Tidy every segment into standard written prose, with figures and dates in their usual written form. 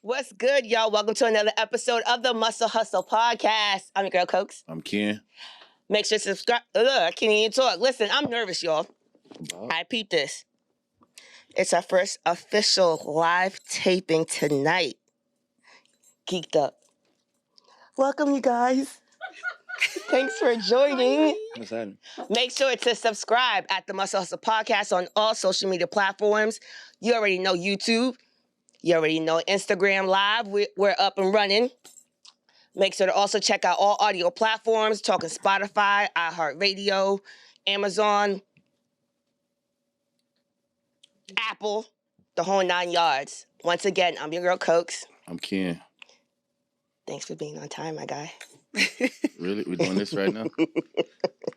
What's good, y'all? Welcome to another episode of the Muscle Hustle Podcast. I'm your girl, Cokes. I'm Ken. Make sure to subscribe. I can't even talk. Listen, I'm nervous, y'all. I peeped this. It's our first official live taping tonight. Geeked up. Welcome, you guys. Thanks for joining. What's happening? Make sure to subscribe at the Muscle Hustle Podcast on all social media platforms. You already know YouTube. You already know Instagram Live. We're up and running. Make sure to also check out all audio platforms, talking Spotify, iHeartRadio, Amazon, Apple, the whole 9 yards. Once again, I'm your girl, Cokes. I'm Ken. Thanks for being on time, my guy. Really? We're doing this right now?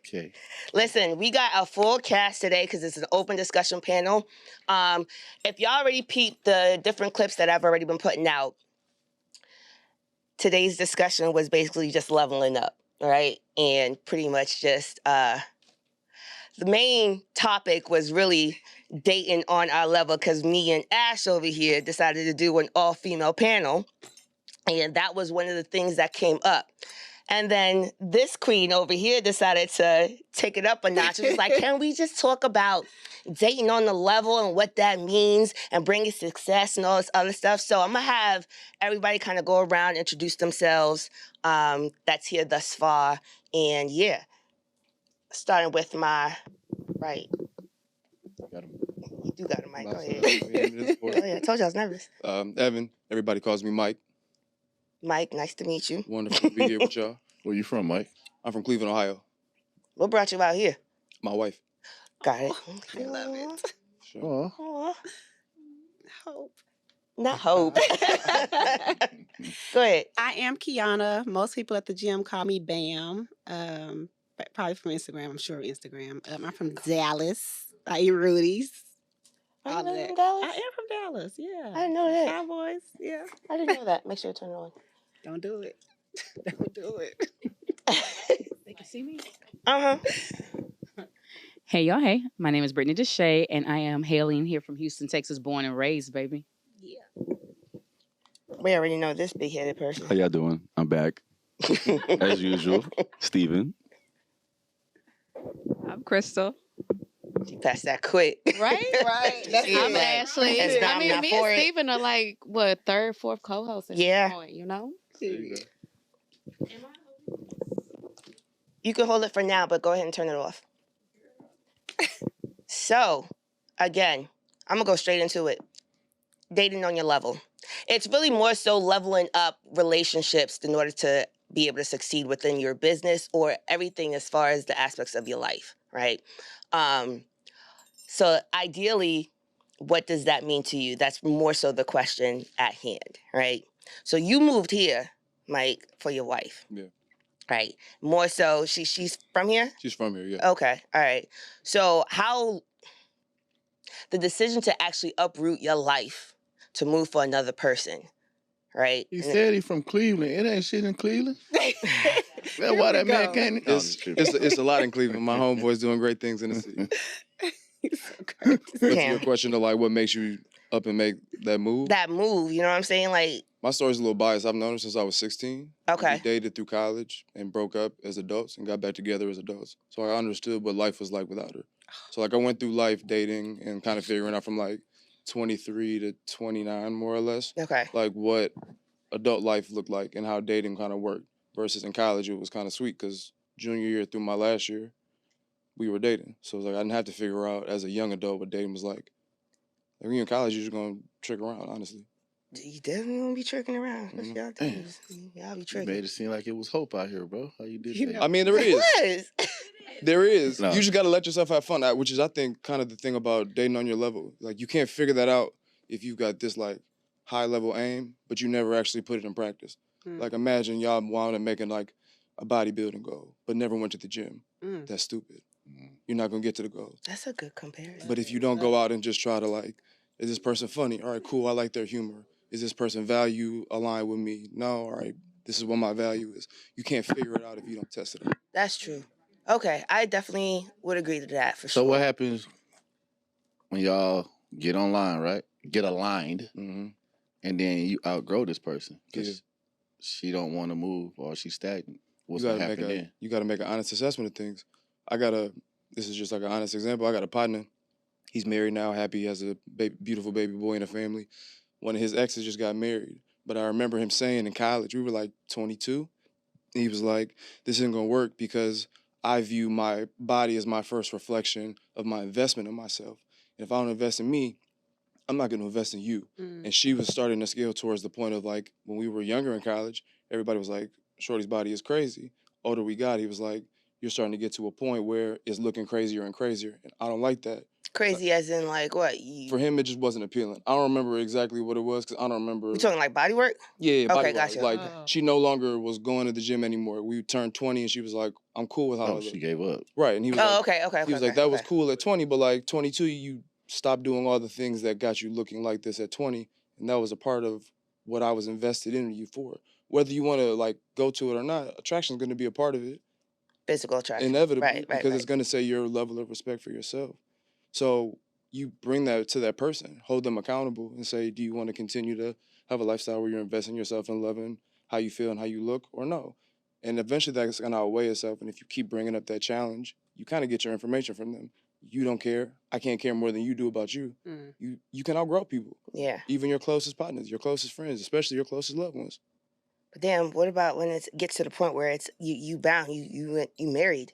Okay. Listen, we got a full cast today because it's an open discussion panel. If y'all already peeped the different clips that I've already been putting out, today's discussion was basically just leveling up, right? And pretty much just the main topic was really dating on our level because me and Ash over here decided to do an all-female panel. And that was one of the things that came up. And then this queen over here decided to take it up a notch. It was like, can we just talk about dating on the level and what that means and bringing success and all this other stuff? So I'm going to have everybody kind of go around, introduce themselves that's here thus far. And yeah, starting with my right. Got him. You do got a mic. Go ahead. Oh, yeah, I told you I was nervous. Evan. Everybody calls me Mike. Mike, nice to meet you. Wonderful to be here with y'all. Where you from, Mike? I'm from Cleveland, Ohio. What brought you out here? My wife. Got it. I love it. Sure. Oh. Hope. Not hope. Go ahead. I am Kiana. Most people at the gym call me Bam. Probably from Instagram. I'm sure Instagram. I'm from Dallas. I eat Rudy's. Are you All from that. Dallas? I am from Dallas. Yeah. I didn't know that. Cowboys. Yeah. I didn't know that. Make sure to turn it on. Don't do it. Don't do it. They can see me. Uh-huh. Hey, y'all. Hey, my name is Brittany Deshay, and I am hailing here from Houston, Texas, born and raised, baby. Yeah. We already know this big-headed person. How y'all doing? I'm back. As usual. Steven. I'm Crystal. She passed that quick. Right? Right. That's Yeah. I'm it. Ashley. It's not I mean, enough me for and it. Steven are like, what, third, fourth co-hosts at Yeah. this point, you know? There you go. You can hold it for now, but go ahead and turn it off. So, again, I'm going to go straight into it. Dating on your level. It's really more so leveling up relationships in order to be able to succeed within your business or everything as far as the aspects of your life, right? So ideally, what does that mean to you? That's more so the question at hand, right? So you moved here, Mike, for your wife. Yeah. Right. More so, she's from here? She's from here, yeah. Okay. All right. So how the decision to actually uproot your life to move for another person, right? He said he from Cleveland. It ain't shit in Cleveland. That's why that man can't. It's a lot in Cleveland. My homeboy's doing great things in the city. He's so crazy. But to Damn. your question of like what makes you up and make that move, That move, you know what I'm saying? Like, my story's a little biased. I've known her since I was 16. okay. We dated through college and broke up as adults and got back together as adults. So I understood what life was like without her. So like I went through life dating and kind of figuring out from like 23 to 29 more or less, Okay. like what adult life looked like and how dating kind of worked. Versus in college, it was kind of sweet because junior year through my last year, we were dating. So it was like I didn't have to figure out as a young adult what dating was like. Like when you're in college, you're just going to trick around, honestly. You definitely won't be tricking around. That's y'all do. Y'all be You tricking. made it seem like it was hope out here, bro. How you did You that? know. I mean, there It is. was. There is. No. You just got to let yourself have fun, which is, I think, kind of the thing about dating on your level. Like, you can't figure that out if you've got this, like, high-level aim, but you never actually put it in practice. Mm. Like, imagine y'all wound up making, like, a bodybuilding goal, but never went to the gym. Mm. That's stupid. You're not going to get to the goal. That's a good comparison. But if you don't go out and just try to, like, is this person funny? All right, cool, I like their humor. Is this person value aligned with me? No, all right, this is what my value is. You can't figure it out if you don't test it out. That's true. Okay, I definitely would agree to that for So sure. what happens when y'all get online, right? Get aligned. Mm-hmm. and then you outgrow this person Yeah. because she don't want to move or she's stagnant. What's you gonna gotta happen then? you gotta make an honest assessment of things. This is just like an honest example. I got a partner. He's married now, happy, he has a beautiful baby boy and a family. One of his exes just got married. But I remember him saying in college, we were like 22, and he was like, this isn't gonna work because I view my body as my first reflection of my investment in myself. And if I don't invest in me, I'm not going to invest in you. And she was starting to scale towards the point of like, when we were younger in college, everybody was like, Shorty's body is crazy. Older we got, he was like, you're starting to get to a point where it's looking crazier and crazier. And I don't like that. Crazy as in like what? For him, it just wasn't appealing. I don't remember exactly what it was because I don't remember. You talking like body work? Yeah, body Okay, work. gotcha. Like, she no longer was going to the gym anymore. We turned 20 and she was like, I'm cool with how I Oh, look. she gave up. Right. And he was like, okay. he was like, that was cool at 20, but like 22, you stopped doing all the things that got you looking like this at 20. And that was a part of what I was invested in you for. Whether you want to like go to it or not, attraction is going to be a part of it. Physical attraction. Inevitably, Right, because it's going to say your level of respect for yourself. So you bring that to that person, hold them accountable and say, do you want to continue to have a lifestyle where you're investing yourself in loving how you feel and how you look or no? And eventually that's going to outweigh itself. And if you keep bringing up that challenge, you kind of get your information from them. You don't care. I can't care more than you do about you. You can outgrow people. Yeah. Even your closest partners, your closest friends, especially your closest loved ones. But damn, what about when it gets to the point where it's you bound, you married?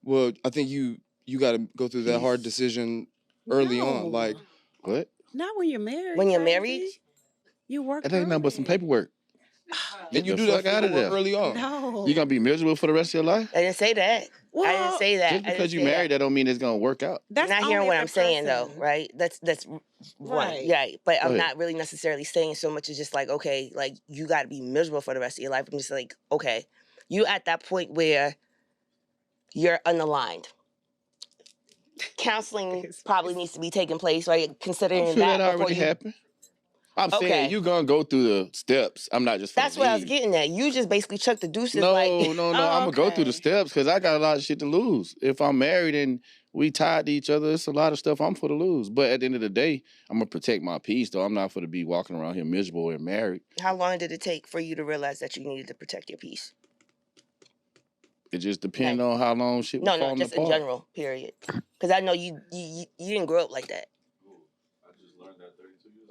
Well, I think you got to go through that hard decision early on. Like, what? Not when you're married. When you're crazy. married? You work. It ain't nothing but some paperwork. and you the do that fuck out of there. early on. No. You gonna be miserable for the rest of your life? I didn't say that. I didn't say that. Just because you married, that don't mean it's gonna work out. That's not hearing only what if I'm the saying though, person- right? That's one. Right. Yeah, but I'm ahead. not really necessarily saying so much as just like, okay, like you got to be miserable for the rest of your life. I'm just like, okay, you at that point where you're unaligned. Counseling probably needs to be taking place, right? I Considering feel that before already you. happened. I'm Okay. saying you gonna go through the steps. I'm not just. That's what I was leave. getting at. You just basically chucked the deuces. No, like, no. I'm gonna go through the okay. steps because I got a lot of shit to lose. If I'm married and we tied to each other, it's a lot of stuff I'm for to lose. But at the end of the day, I'm gonna protect my peace. Though I'm not for to be walking around here miserable and married. How long did it take for you to realize that you needed to protect your peace? It just depends on how long shit was No, falling just apart. in general, period. Because I know you didn't grow up like that.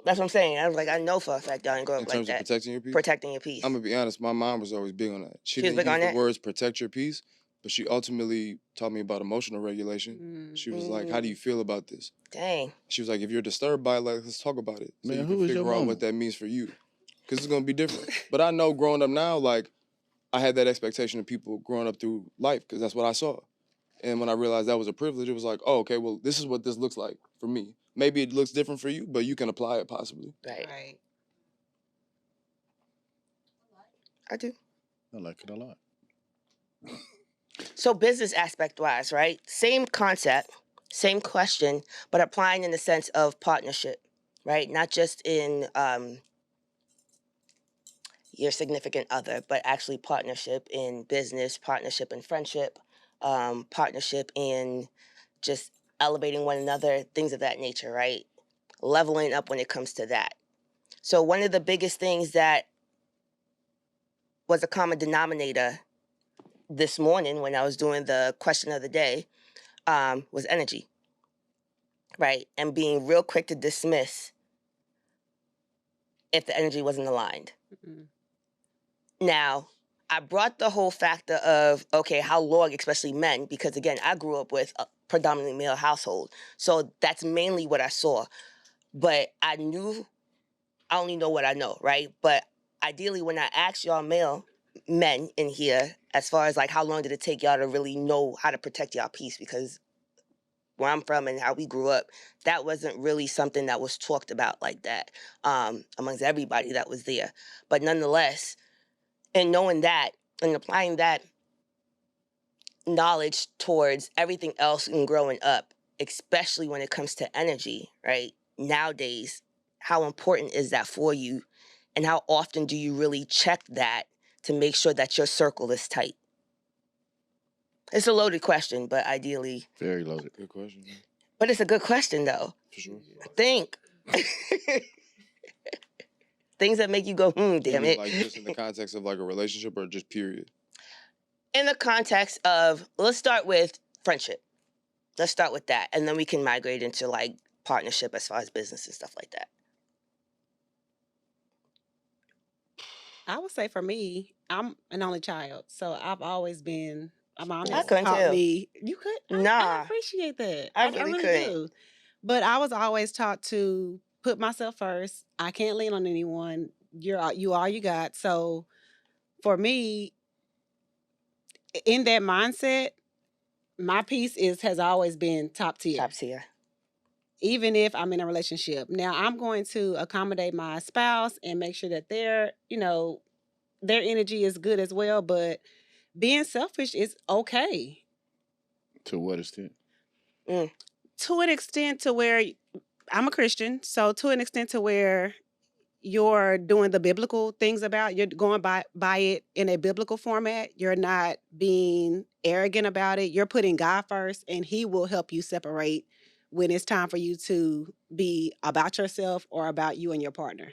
That's what I'm saying. I was like, I know for a fact y'all didn't grow up In like terms that. of protecting your peace? Protecting your peace. I'm going to be honest, my mom was always big on that. She was didn't big use on the that? words protect your peace, but she ultimately taught me about emotional regulation. She was like, how do you feel about this? Dang. She was like, if you're disturbed by it, like, let's talk about it. So Man, you who can is your figure out mama? what that means for you. Because it's going to be different. But I know growing up now, like, I had that expectation of people growing up through life because that's what I saw. And when I realized that was a privilege, it was like, oh, okay, well, this is what this looks like for me. Maybe it looks different for you, but you can apply it possibly. Right. I do. I like it a lot. So business aspect wise, right? Same concept, same question, but applying in the sense of partnership, right? Not just in your significant other, but actually partnership in business, partnership in friendship, partnership in just elevating one another, things of that nature, right? Leveling up when it comes to that. So one of the biggest things that was a common denominator this morning when I was doing the question of the day was energy, right? And being real quick to dismiss if the energy wasn't aligned. Now, I brought the whole factor of, okay, how long, especially men, because again, I grew up with a predominantly male household. So that's mainly what I saw. But I only know what I know, right? But ideally, when I ask y'all men in here, as far as like how long did it take y'all to really know how to protect y'all peace? Because where I'm from and how we grew up, that wasn't really something that was talked about like that amongst everybody that was there. But nonetheless, and knowing that and applying that knowledge towards everything else and growing up, especially when it comes to energy, right? Nowadays, how important is that for you? And how often do you really check that to make sure that your circle is tight? It's a loaded question, but ideally. Very loaded. Good question. Man. But it's a good question, though. For sure. Think. Things that make you go, You damn mean it. like just in the context of like a relationship or just period? In the context of, let's start with friendship. Let's start with that. And then we can migrate into like partnership as far as business and stuff like that. I would say for me, I'm an only child, so I've always been. My mom I has couldn't taught tell. me. You could? I Nah, appreciate that. I I really really couldn't. do. But I was always taught to put myself first. I can't lean on anyone. You are you got. So for me, in that mindset, my piece has always been top tier. Top tier. Even if I'm in a relationship. Now I'm going to accommodate my spouse and make sure that their energy is good as well. But being selfish is okay. To what extent? To an extent to where I'm a Christian, so to an extent to where you're doing the biblical things you're going by it in a biblical format. You're not being arrogant about it. You're putting God first, and He will help you separate when it's time for you to be about yourself or about you and your partner.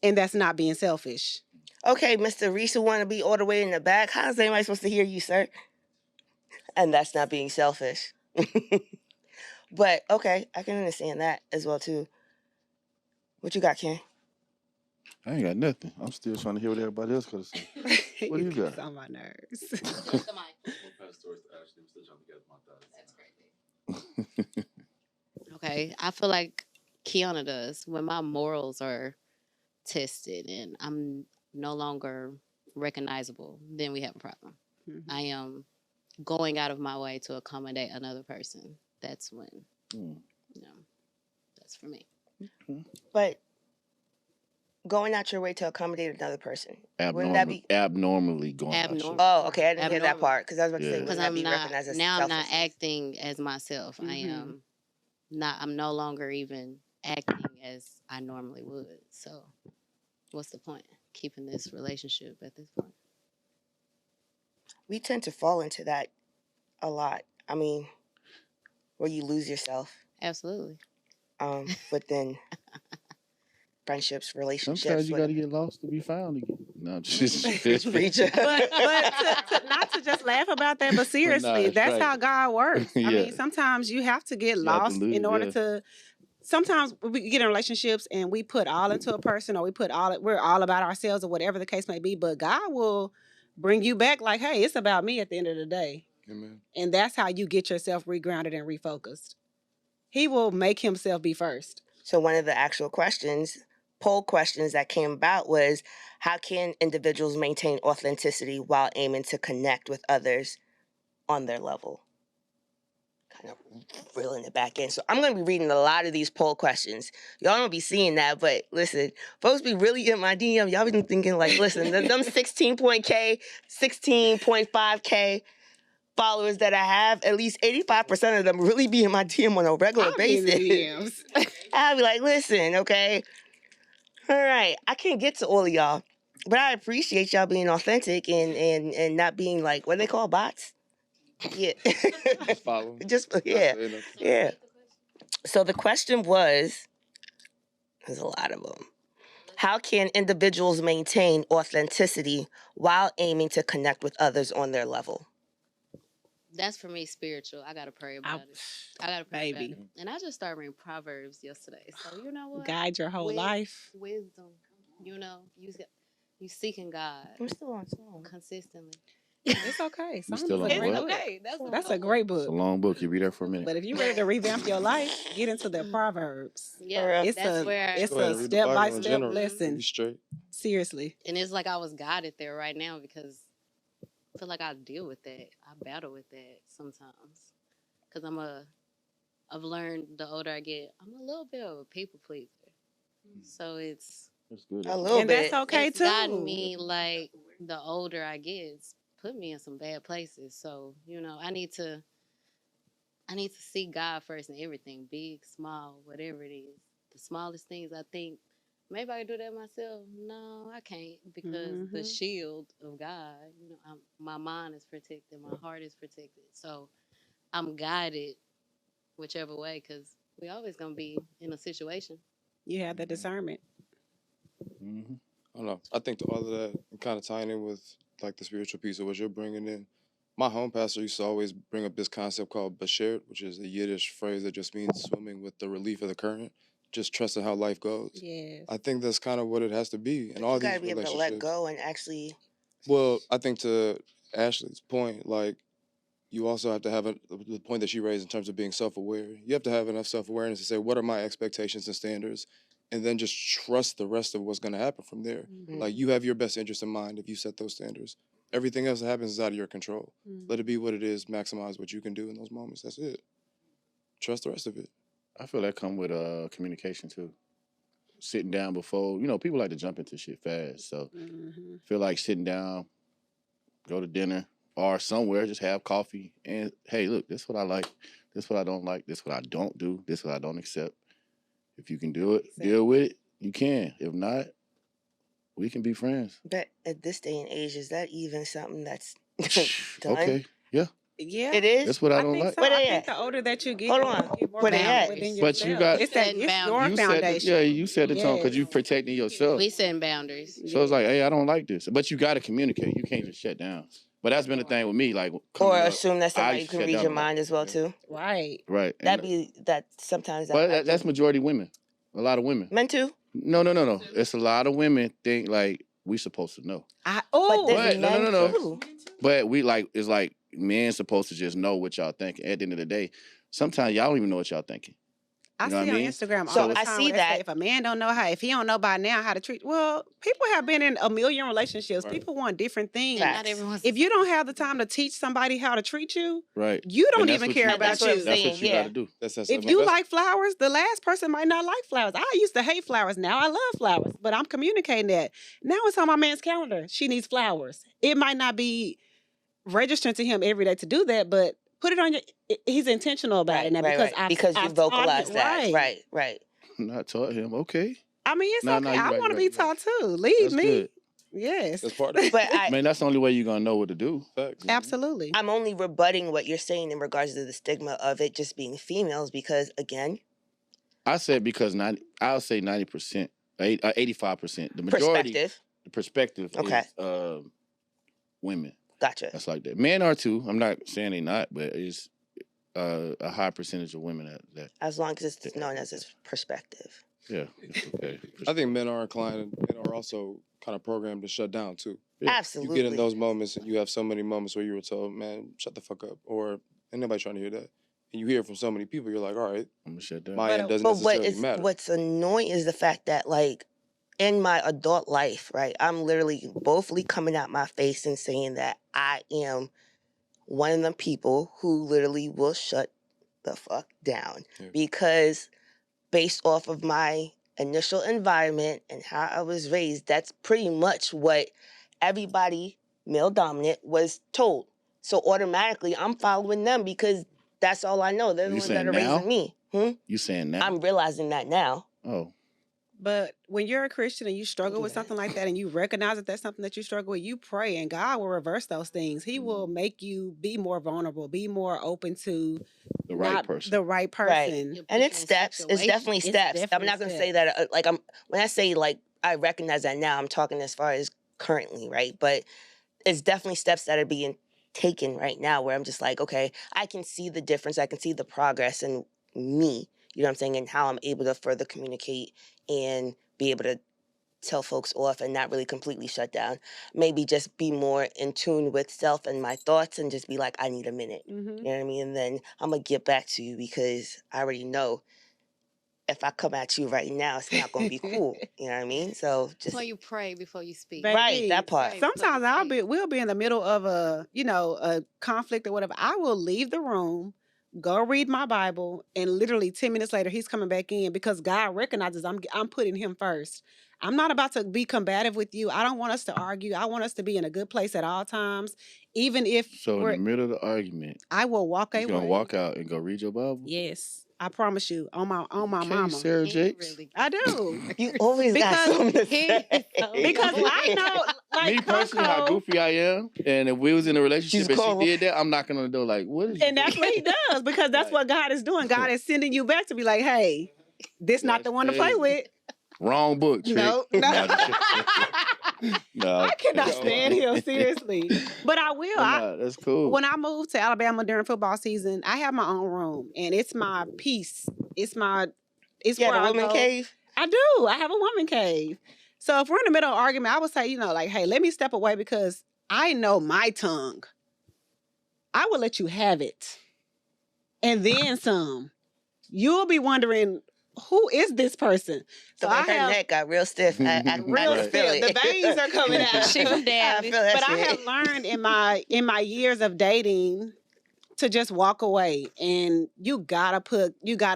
And that's not being selfish. Okay, Mr. Reese, who want to be all the way in the back. How's anybody supposed to hear you, sir? And that's not being selfish. But okay, I can understand that as well too. What you got, Ken? I ain't got nothing. I'm still trying to hear what everybody else could say. What do you got? It's on my nerves. Okay, I feel like Kiana does. When my morals are tested and I'm no longer recognizable, then we have a problem. Mhm. I am going out of my way to accommodate another person. That's when, that's for me. But going out your way to accommodate another person, wouldn't that be abnormally going out your Abnormal. way? Oh, okay, I didn't hear that Abnormal. part because I was about to say, Yeah. wouldn't Because that I'm be not recognized as now. I'm not selfishness? acting as myself. I Mhm. am not. I'm no longer even acting as I normally would. So, what's the point? Keeping this relationship at this point. We tend to fall into that a lot. I mean, where you lose yourself Absolutely. within friendships, relationships. Sometimes you got to get lost to be found again. No, just Preacher. But not to just laugh about that, but seriously, it's that's right. how God works. I Yeah. mean, sometimes you have to get You have to lost lose, in order yeah. to. Sometimes we get in relationships and we put all into a person, or we're all about ourselves, or whatever the case may be. But God will bring you back, like, hey, it's about me at the end of the day, Amen. and that's how you get yourself regrounded and refocused. He will make Himself be first. So one of the actual poll questions that came about was, how can individuals maintain authenticity while aiming to connect with others on their level? Kind of reeling it back in. So I'm going to be reading a lot of these poll questions. Y'all don't be seeing that, but listen, folks be really in my DM. Y'all be thinking like, listen, them 16.5K followers that I have, at least 85% of them really be in my DM on a regular I'll be in the basis. DMs. I'll be like, listen, okay, all right, I can't get to all of y'all, but I appreciate y'all being authentic and not being like, what they call bots? Yeah. Just follow. Yeah. Not saying nothing. Yeah. So the question was, there's a lot of them. How can individuals maintain authenticity while aiming to connect with others on their level? That's for me spiritual. I gotta pray about it. I gotta pray about it. And I just started reading Proverbs yesterday. So you know what? Guide your whole life. Wisdom. You seeking God. I'm still on song. Consistently. It's okay. You still on It's what? Okay. That's a great It's book. a long book. You be there for a minute. But if you're ready to revamp your life, get into the Proverbs. Yeah, It's that's a where it's Go ahead a and read the Bible in step-by-step general. lesson. Be straight. Seriously. and it's like I was guided there right now because I feel like I deal with that. I battle with that sometimes because I've learned the older I get, I'm a little bit of a people pleaser. So it's That's good. A little And bit. that's okay it's too. gotten me like the older I get, it's put me in some bad places. So I need to see God first in everything, big, small, whatever it is. The smallest things I think maybe I can do that myself. No, I can't because the Mhm. shield of God, my mind is protected, my heart is protected. So I'm guided whichever way because we always gonna be in a situation. You have the discernment. Mm-hmm. I don't know. I think to all of that, and kind of tying in with like the spiritual piece of what you're bringing in. My home pastor used to always bring up this concept called bashert, which is a Yiddish phrase that just means swimming with the relief of the current, just trusting how life goes. Yes. I think that's kind of what it has to be in But all you these gotta be able to relationships. let go and actually. Well, I think to Ashley's point, like you also have to have the point that she raised in terms of being self-aware. You have to have enough self-awareness to say, what are my expectations and standards? And then just trust the rest of what's going to happen from there. Mm-hmm. Like you have your best interest in mind if you set those standards. Everything else that happens is out of your control. Let it be what it is. Maximize what you can do in those moments. That's it. Trust the rest of it. I feel that come with communication too. Sitting down before, people like to jump into shit fast. So feel like sitting down, go to dinner or somewhere, just have coffee and hey, look, this is what I like, this is what I don't like, this is what I don't do, this is what I don't accept. If you can do it, deal with it, you can. If not, we can be friends. But at this day and age, is that even something that's done? Okay, yeah. Yeah, It is. That's what I don't think like. so. Where I they think at? the older that you get, Hold you on. get more Where they at? confident within But you yourself. got- it's that Setting it's your boundaries. foundation. You set the tone because Yes. you protecting yourself. We setting boundaries. So it's like, hey, I don't like this. But you got to communicate. You can't just shut down. But that's been the thing with me. Like, Or coming up, assume that I somebody used to can shut read down your a lot. mind as well Yeah. too. Right. Right. That sometimes. But that's majority women. A lot of women. Men too. No. It's a lot of women think like we supposed to know. But But there's men no. too. But we like, it's like men supposed to just know what y'all thinking. At the end of the day, sometimes y'all don't even know what y'all thinking. I You know see what I on mean? Instagram So all the I time see where they say, that. if a man don't know if he don't know by now how to treat, well, people have been in a million relationships. Right. People want different things. Facts. Not everyone's If you don't have the time to teach somebody how to treat you, Right. you don't And that's even what care you- about That's what I'm you. That's saying. what you Yeah. got to do. That's that If you like flowers, the last person might not like flowers. I used to hate flowers. Now I love flowers, but I'm communicating that. Now it's on my man's calendar. She needs flowers. It might not be registering to him every day to do that, but put it on your. He's intentional about it now Because you I've taught vocalize him- that. Right. Not taught him. Okay. I mean, it's No, okay. you're I right, want to you're be right, taught too. Leave That's me. good. Yes, That's part of it. But I mean, that's the only way you're gonna know what to do. Facts. absolutely. I'm only rebutting what you're saying in regards to the stigma of it just being females because, again, I said because I'll say 90%, 85%. The majority, perspective. the perspective Okay. is women. Gotcha. That's like that. Men are too. I'm not saying they not, but it's a high percentage of women that. As long as it's known as its perspective. Yeah. It's okay. I think men are inclined and are also kind of programmed to shut down too. Yeah. Absolutely. You get in those moments and you have so many moments where you were told, man, shut the fuck up. Or ain't nobody trying to hear that. And you hear it from so many people, you're like, all right, I'm gonna shut down. my end doesn't But necessarily matter. what's annoying is the fact that, like, in my adult life, right, I'm literally boldly coming out my face and saying that I am one of them people who literally will shut the fuck down. Yeah. Because based off of my initial environment and how I was raised, that's pretty much what everybody male dominant was told. So automatically I'm following them because that's all I know. They're the You ones that saying are now? raising me. You saying that? I'm realizing that now. Oh. But when you're a Christian and you struggle do with that. something like that and you recognize that that's something that you struggle with, you pray and God will reverse those things. He will make you be more vulnerable, be more open to The right not person. the right person. You'll And put it's you in steps. It's definitely situations. steps. I'm definitely not gonna say that when I say like I recognize that now, I'm talking as far as currently, right? But it's definitely steps that are being taken right now where I'm just like, okay, I can see the difference. I can see the progress in me, you know what I'm saying, and how I'm able to further communicate and be able to tell folks off and not really completely shut down. Maybe just be more in tune with self and my thoughts and just be like, I need a minute. Mhm. You know what I mean? And then I'm going to get back to you because I already know if I come at you right now, it's not going to be cool. You know what I mean? So just, Before you pray, before you speak. Baby, right, that part. Right. Sometimes we'll be in the middle of a conflict or whatever. I will leave the room, go read my Bible, and literally 10 minutes later he's coming back in because God recognizes I'm putting him first. I'm not about to be combative with you. I don't want us to argue. I want us to be in a good place at all times, even if So in the middle of the argument, I will walk away. you're gonna walk out and go read your Bible? Yes, I promise you, on my Okay, mama. Sarah He Jakes. really- I do. You always got Because something to he- say. Because I know, like Me personally, how Coco, goofy I am, and if we was in a relationship She's and cool. she did that, I'm knocking on the door like, what is? and that's what he does because that's what God is doing. God is sending you back to be like, hey, this not the one to play with. Wrong book, Trick. No. No, I cannot stand him, seriously. But I will. That's cool. When I moved to Alabama during football season, I have my own room, and it's my peace. It's where the I woman go. cave? I do. I have a woman cave. So if we're in the middle of an argument, I would say, like, hey, let me step away because I know my tongue. I will let you have it. And then some. You'll be wondering, who is this person? So her neck got real stiff. I real can feel stiff. it. The veins are coming out. She from Dallas. But I have learned in my years of dating to just walk away, and you gotta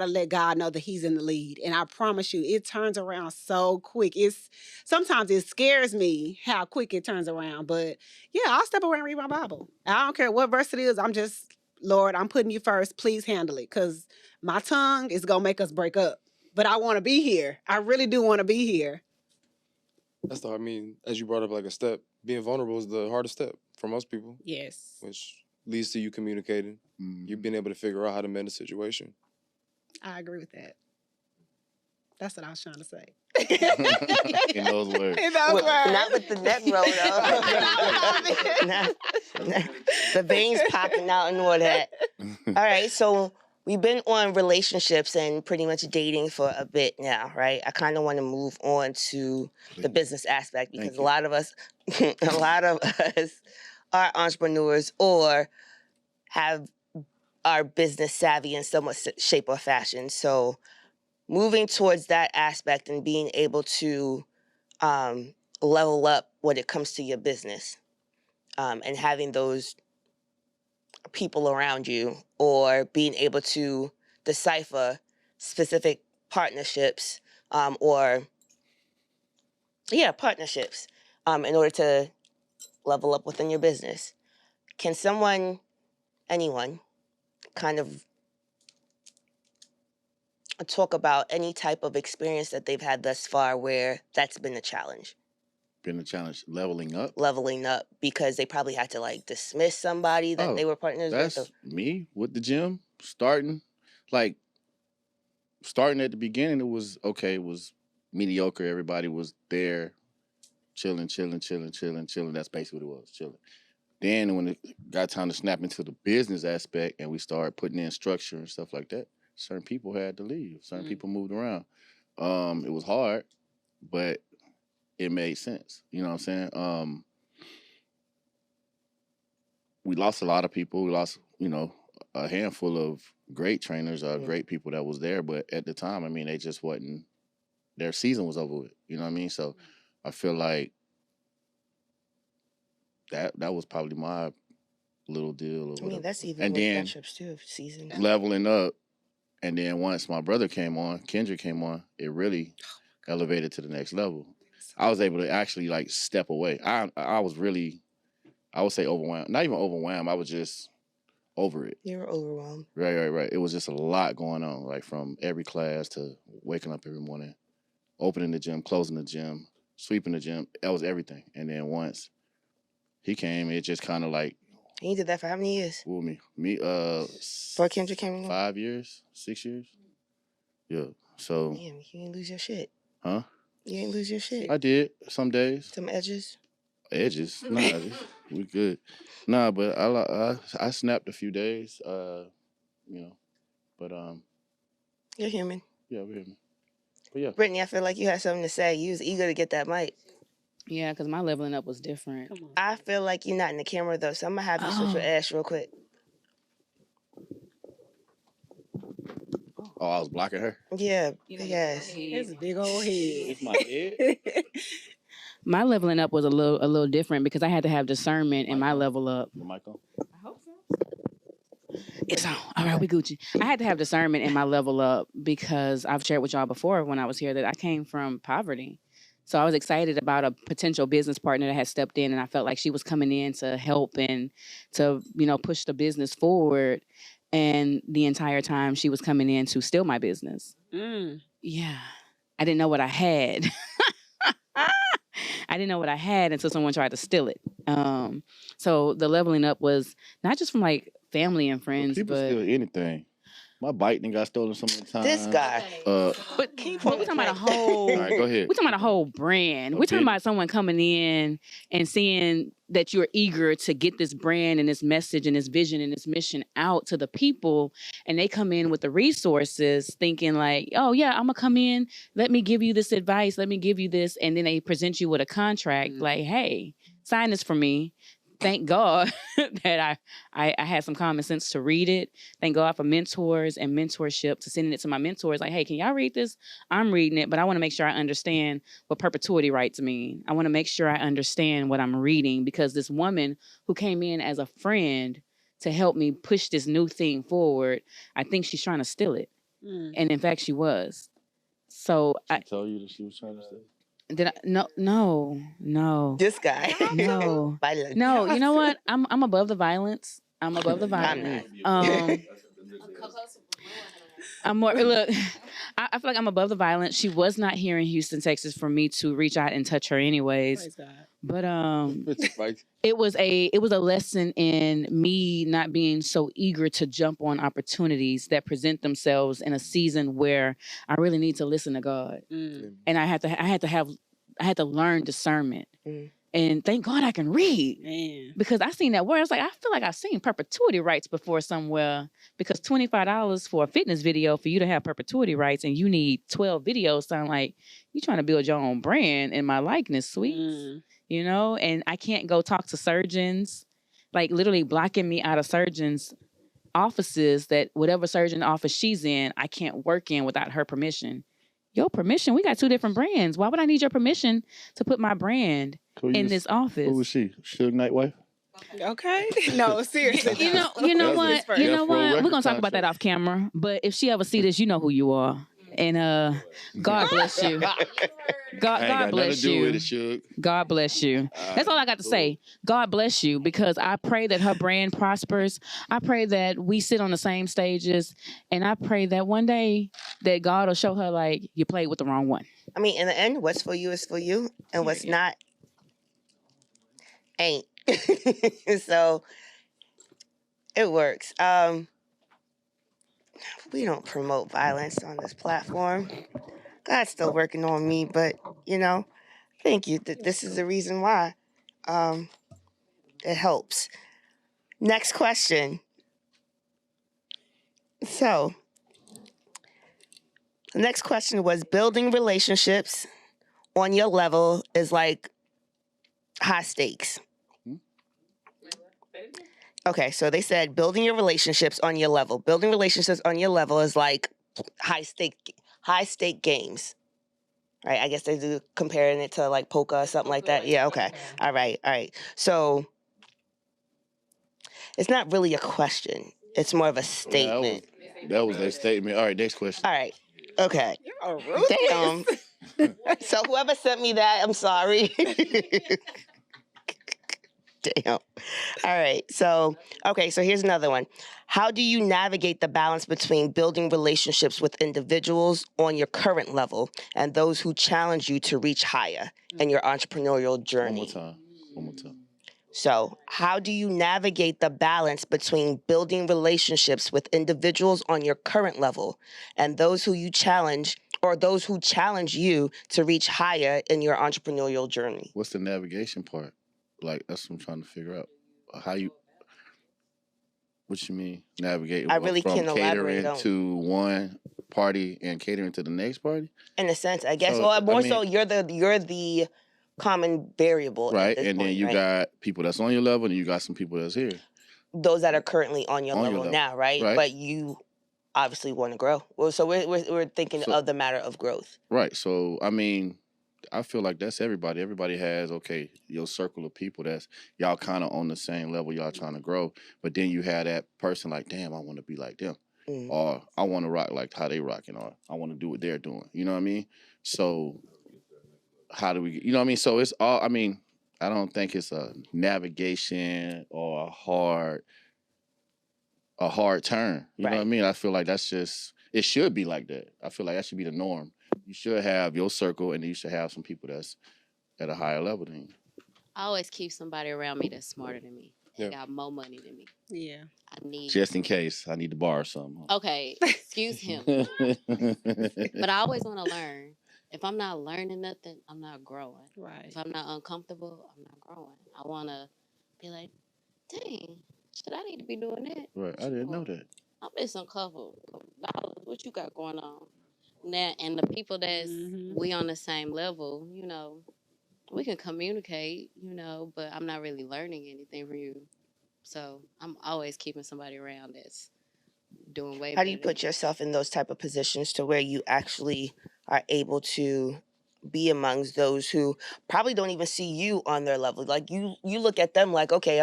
let God know that He's in the lead. And I promise you, it turns around so quick. Sometimes it scares me how quick it turns around. But yeah, I'll step away and read my Bible. I don't care what verse it is. I'm just, Lord, I'm putting you first. Please handle it, because my tongue is gonna make us break up. But I want to be here. I really do want to be here. That's as you brought up like a step, being vulnerable is the hardest step for most people. Yes. Which leads to you communicating. You've been able to figure out how to mend the situation. I agree with that. That's what I was trying to say. In those words. Not with the neck roll, though. The veins popping out and all that. All right, so we've been on relationships and pretty much dating for a bit now, right? I kind of want to move on to the business aspect because a lot of us are entrepreneurs or are business savvy in some shape or fashion. So moving towards that aspect and being able to level up when it comes to your business and having those people around you or being able to decipher specific partnerships partnerships in order to level up within your business. Can anyone, kind of talk about any type of experience that they've had thus far where that's been a challenge? Been a challenge leveling up? Leveling up because they probably had to like dismiss somebody that they were partners with. That's me with the gym. Starting at the beginning, it was okay. It was mediocre. Everybody was there chilling. That's basically what it was, chilling. Then when it got time to snap into the business aspect and we started putting in structure and stuff like that, certain people had to leave. Certain people moved around. It was hard, but it made sense. You know what I'm saying? We lost a lot of people. We lost, a handful of great trainers, great people that was there. But at the time, I mean, they just wasn't, their season was over with. You know what I mean? So I feel like that was probably my little deal. I mean, that's even and with then friendships too, season. Leveling up. And then once my brother came on, Kendrick came on, it really elevated to the next level. I was able to actually like step away. I was really, I would say overwhelmed. Not even overwhelmed. I was just over it. You were overwhelmed. Right. It was just a lot going on, like from every class to waking up every morning, opening the gym, closing the gym, sweeping the gym. That was everything. And then once he came, it just kind of like. He did that for how many years? Well, me, before Kendrick came in? 5 years, 6 years. Yeah. So. Damn, you didn't lose your shit. Huh? You didn't lose your shit. I did some days. Some edges. Edges? Nah, we good. Nah, but I snapped a few days. But You're human. Yeah, we're human. But yeah. Brittany, I feel like you had something to say. You was eager to get that mic. Yeah, because my leveling up was different. I feel like you're not in the camera though, so I'm gonna have you switch your ass real quick. Oh, I was blocking her? Yeah, big ass. It's a big old head. It's my head. My leveling up was a little different because I had to have discernment in my level up. The mic on? I hope so. It's on. All right, we Gucci. I had to have discernment in my level up because I've shared with y'all before when I was here that I came from poverty. So I was excited about a potential business partner that had stepped in, and I felt like she was coming in to help and to, push the business forward. And the entire time she was coming in to steal my business. Yeah. I didn't know what I had. I didn't know what I had until someone tried to steal it. So the leveling up was not just from like family and friends, People but steal anything. My bike then got stolen so many times. This guy. But Keep we're on the talking about a train. whole. All right, go ahead. We're talking about a whole brand. A We're talking business. about someone coming in and seeing that you're eager to get this brand and this message and this vision and this mission out to the people. And they come in with the resources thinking like, oh yeah, I'm gonna come in. Let me give you this advice. Let me give you this. And then they present you with a contract like, hey, sign this for me. Thank God that I had some common sense to read it. Thank God for mentors and mentorship to sending it to my mentors. Like, hey, can y'all read this? I'm reading it, but I want to make sure I understand what perpetuity rights mean. I want to make sure I understand what I'm reading because this woman who came in as a friend to help me push this new thing forward, I think she's trying to steal it. And in fact, she was. So She told you that she was trying to steal? did I? No. This guy. No. Violent. No, you know what? I'm above the violence. I'm above the violence. I'm more look. I feel like I'm above the violence. She was not here in Houston, Texas, for me to reach out and touch her, anyways. Praise God. But it was a lesson in me not being so eager to jump on opportunities that present themselves in a season where I really need to listen to God, and I had to learn discernment. And thank God I can read. Because I seen that word. I was like, I feel like I've seen perpetuity rights before somewhere. Because $25 for a fitness video for you to have perpetuity rights and you need 12 videos sound like you trying to build your own brand in my likeness, sweets. You know? And I can't go talk to surgeons, like literally blocking me out of surgeons' offices that whatever surgeon office she's in, I can't work in without her permission. Your permission? We got two different brands. Why would I need your permission to put my brand in this office? Who was she? Suge Knight wife? Okay. No, seriously. You know what? We're gonna talk about that off camera. But if she ever see this, you know who you are. And God bless you. God bless you. God bless you. That's all I got to say. God bless you, because I pray that her brand prospers. I pray that we sit on the same stages, and I pray that one day that God will show her like you played with the wrong one. I mean, in the end, what's for you is for you, and what's not ain't. So it works. We don't promote violence on this platform. God's still working on me, but thank you. This is the reason why. It helps. Next question. So, the next question was, building relationships on your level is like high stakes. Okay, so they said building your relationships on your level. Building relationships on your level is like high stake games. Right? I guess they do comparing it to like poker or something like that. Yeah, okay. All right. So it's not really a question. It's more of a statement. That was their statement. All right, next question. All right. Okay. Damn. So whoever sent me that, I'm sorry. Damn. All right. So here's another one. How do you navigate the balance between building relationships with individuals on your current level and those who challenge you to reach higher in your entrepreneurial journey? One more time. So, how do you navigate the balance between building relationships with individuals on your current level and those who you challenge or those who challenge you to reach higher in your entrepreneurial journey? What's the navigation part? Like, that's what I'm trying to figure out. What you mean navigating? I really from can't elaborate catering to one party and catering to the next party? In a sense, I guess. So, Or more so, you're the common variable, right? At this And point, then you right? got people that's on your level, and you got some people that's here. Those that are currently on your level now, right? Right. But you obviously want to grow. Well, so we're thinking of the matter of growth. Right. So I mean, I feel like that's everybody. Everybody has your circle of people that's y'all kind of on the same level. Y'all trying to grow, but then you have that person like, damn, I want to be like them, or I want to rock like how they rocking, or I want to do what they're doing. You know what I mean? So how do we? You know what I mean? So it's all. I mean, I don't think it's a navigation or a hard turn. You know what I mean? I feel like that's just, it should be like that. I feel like that should be the norm. You should have your circle, and then you should have some people that's at a higher level than you. I always keep somebody around me that's smarter than me. He Yeah. got more money than me. Yeah. I need Just in case I need to borrow something. Okay, excuse him. But I always want to learn. If I'm not learning nothing, I'm not growing. Right. If I'm not uncomfortable, I'm not growing. I want to be like, dang, shit, I need to be doing that. Right, I didn't know that. I'm missing a couple dollars. What you got going on? Now, and the people that's we on the same level, you know, we can communicate, you know, but I'm not really learning anything from you. So I'm always keeping somebody around that's doing way How do you better. put yourself in those type of positions to where you actually are able to be amongst those who probably don't even see you on their level? Like you look at them like, okay,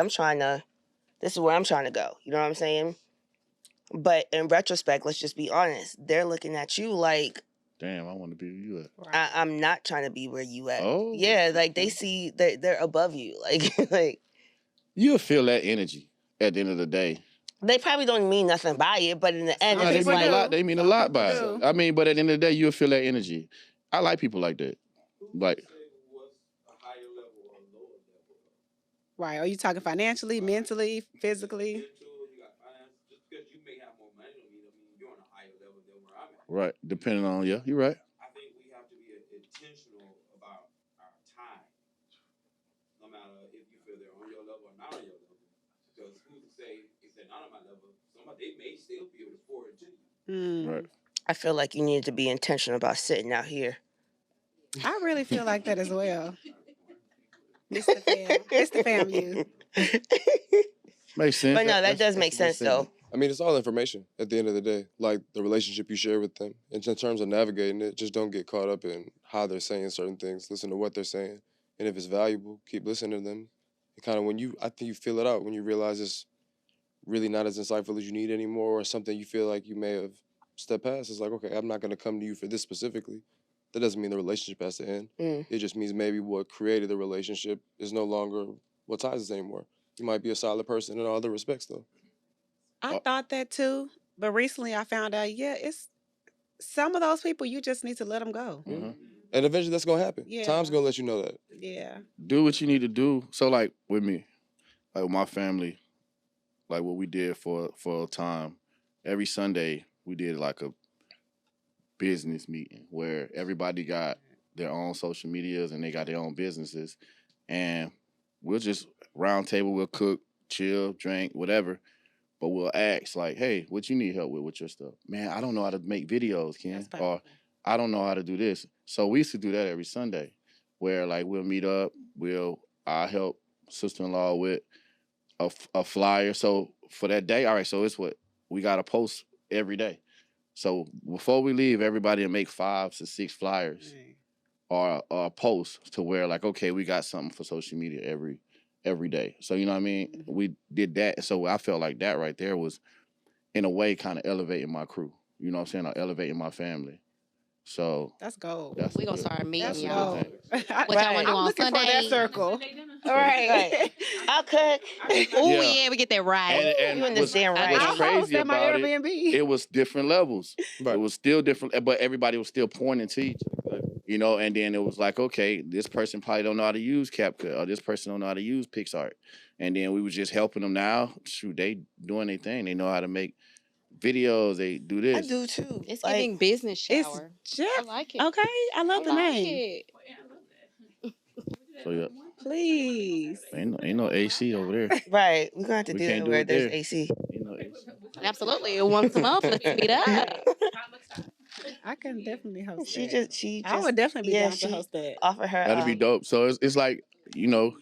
this is where I'm trying to go. You know what I'm saying? But in retrospect, let's just be honest. They're looking at you like, damn, I want to be where you at. I'm not trying to be where you at. Oh. Yeah, like they see that they're above you. Like You'll feel that energy at the end of the day. they probably don't mean nothing by it, but in the end, No, it's they just mean like a lot. They mean a lot by it. do. I mean, but at the end of the day, you'll feel that energy. I like people like that. Like, Right. Are you talking financially, mentally, physically? right, depending on, yeah, you're right. I think we have to be intentional about our time, no matter if you feel they're on your level or not on your level. Because who's to say if they're not on my level, they may still be able to pour into you. Right. I feel like you need to be intentional about sitting out here. I really feel like that as well. Mr. Fam. Mr. Fam, you. Makes sense. But no, that That's- does make that's a good sense though. statement. I mean, it's all information at the end of the day. Like the relationship you share with them. And in terms of navigating it, just don't get caught up in how they're saying certain things. Listen to what they're saying. And if it's valuable, keep listening to them. And kind of I think you feel it out when you realize it's really not as insightful as you need anymore, or something you feel like you may have stepped past. It's like, okay, I'm not going to come to you for this specifically. That doesn't mean the relationship has to end. It just means maybe what created the relationship is no longer what ties us anymore. You might be a solid person in all other respects, though. I thought that too, but recently I found out, it's some of those people you just need to let them go. Mhm. And eventually that's going to happen. Yeah. Time's going to let you know that. Yeah. Do what you need to do. So, like with me, like with my family, like what we did for a time, every Sunday we did like a business meeting where everybody got their own social medias and they got their own businesses, and we'll just round table, we'll cook, chill, drink, whatever. But we'll ask like, hey, what you need help with your stuff? Man, I don't know how to make videos, Ken. Or I don't know how to do this. So we used to do that every Sunday where like we'll meet up, I'll help sister-in-law with a flyer. So for that day, all right, so it's what we got to post every day. So before we leave, everybody will make 5 to 6 flyers or a post to where like, okay, we got something for social media every day. So, you know what I mean? We did that. So I felt like that right there was, in a way, kind of elevating my crew. You know what I'm saying? Or elevating my family. So that's gold. We gonna start meeting That's y'all. gold. What y'all want to do I'm on looking Sunday? for that circle. All right. I'll cook. Oh yeah, we get that right. You understand, right? What's I'll crazy host at my about Airbnb. it was different levels. Right. It was still different, but everybody was still pointing to each other. You know, and then it was like, okay, this person probably don't know how to use CapCut, or this person don't know how to use PixArt. And then we was just helping them now. Shoot, they doing their thing. They know how to make videos. They do this. I do too. It's Like, giving business It's shower. Jeff. I like it. Okay, I love the like name. it. So yeah, Please. ain't no AC over there. right. We're gonna have to We do can't that do where it there's there. AC. Ain't no AC. Absolutely. Once a month, let's meet up. I can definitely host She that. just I would definitely be yeah, down she to host that. offer her That'd be dope. So it's like, you know,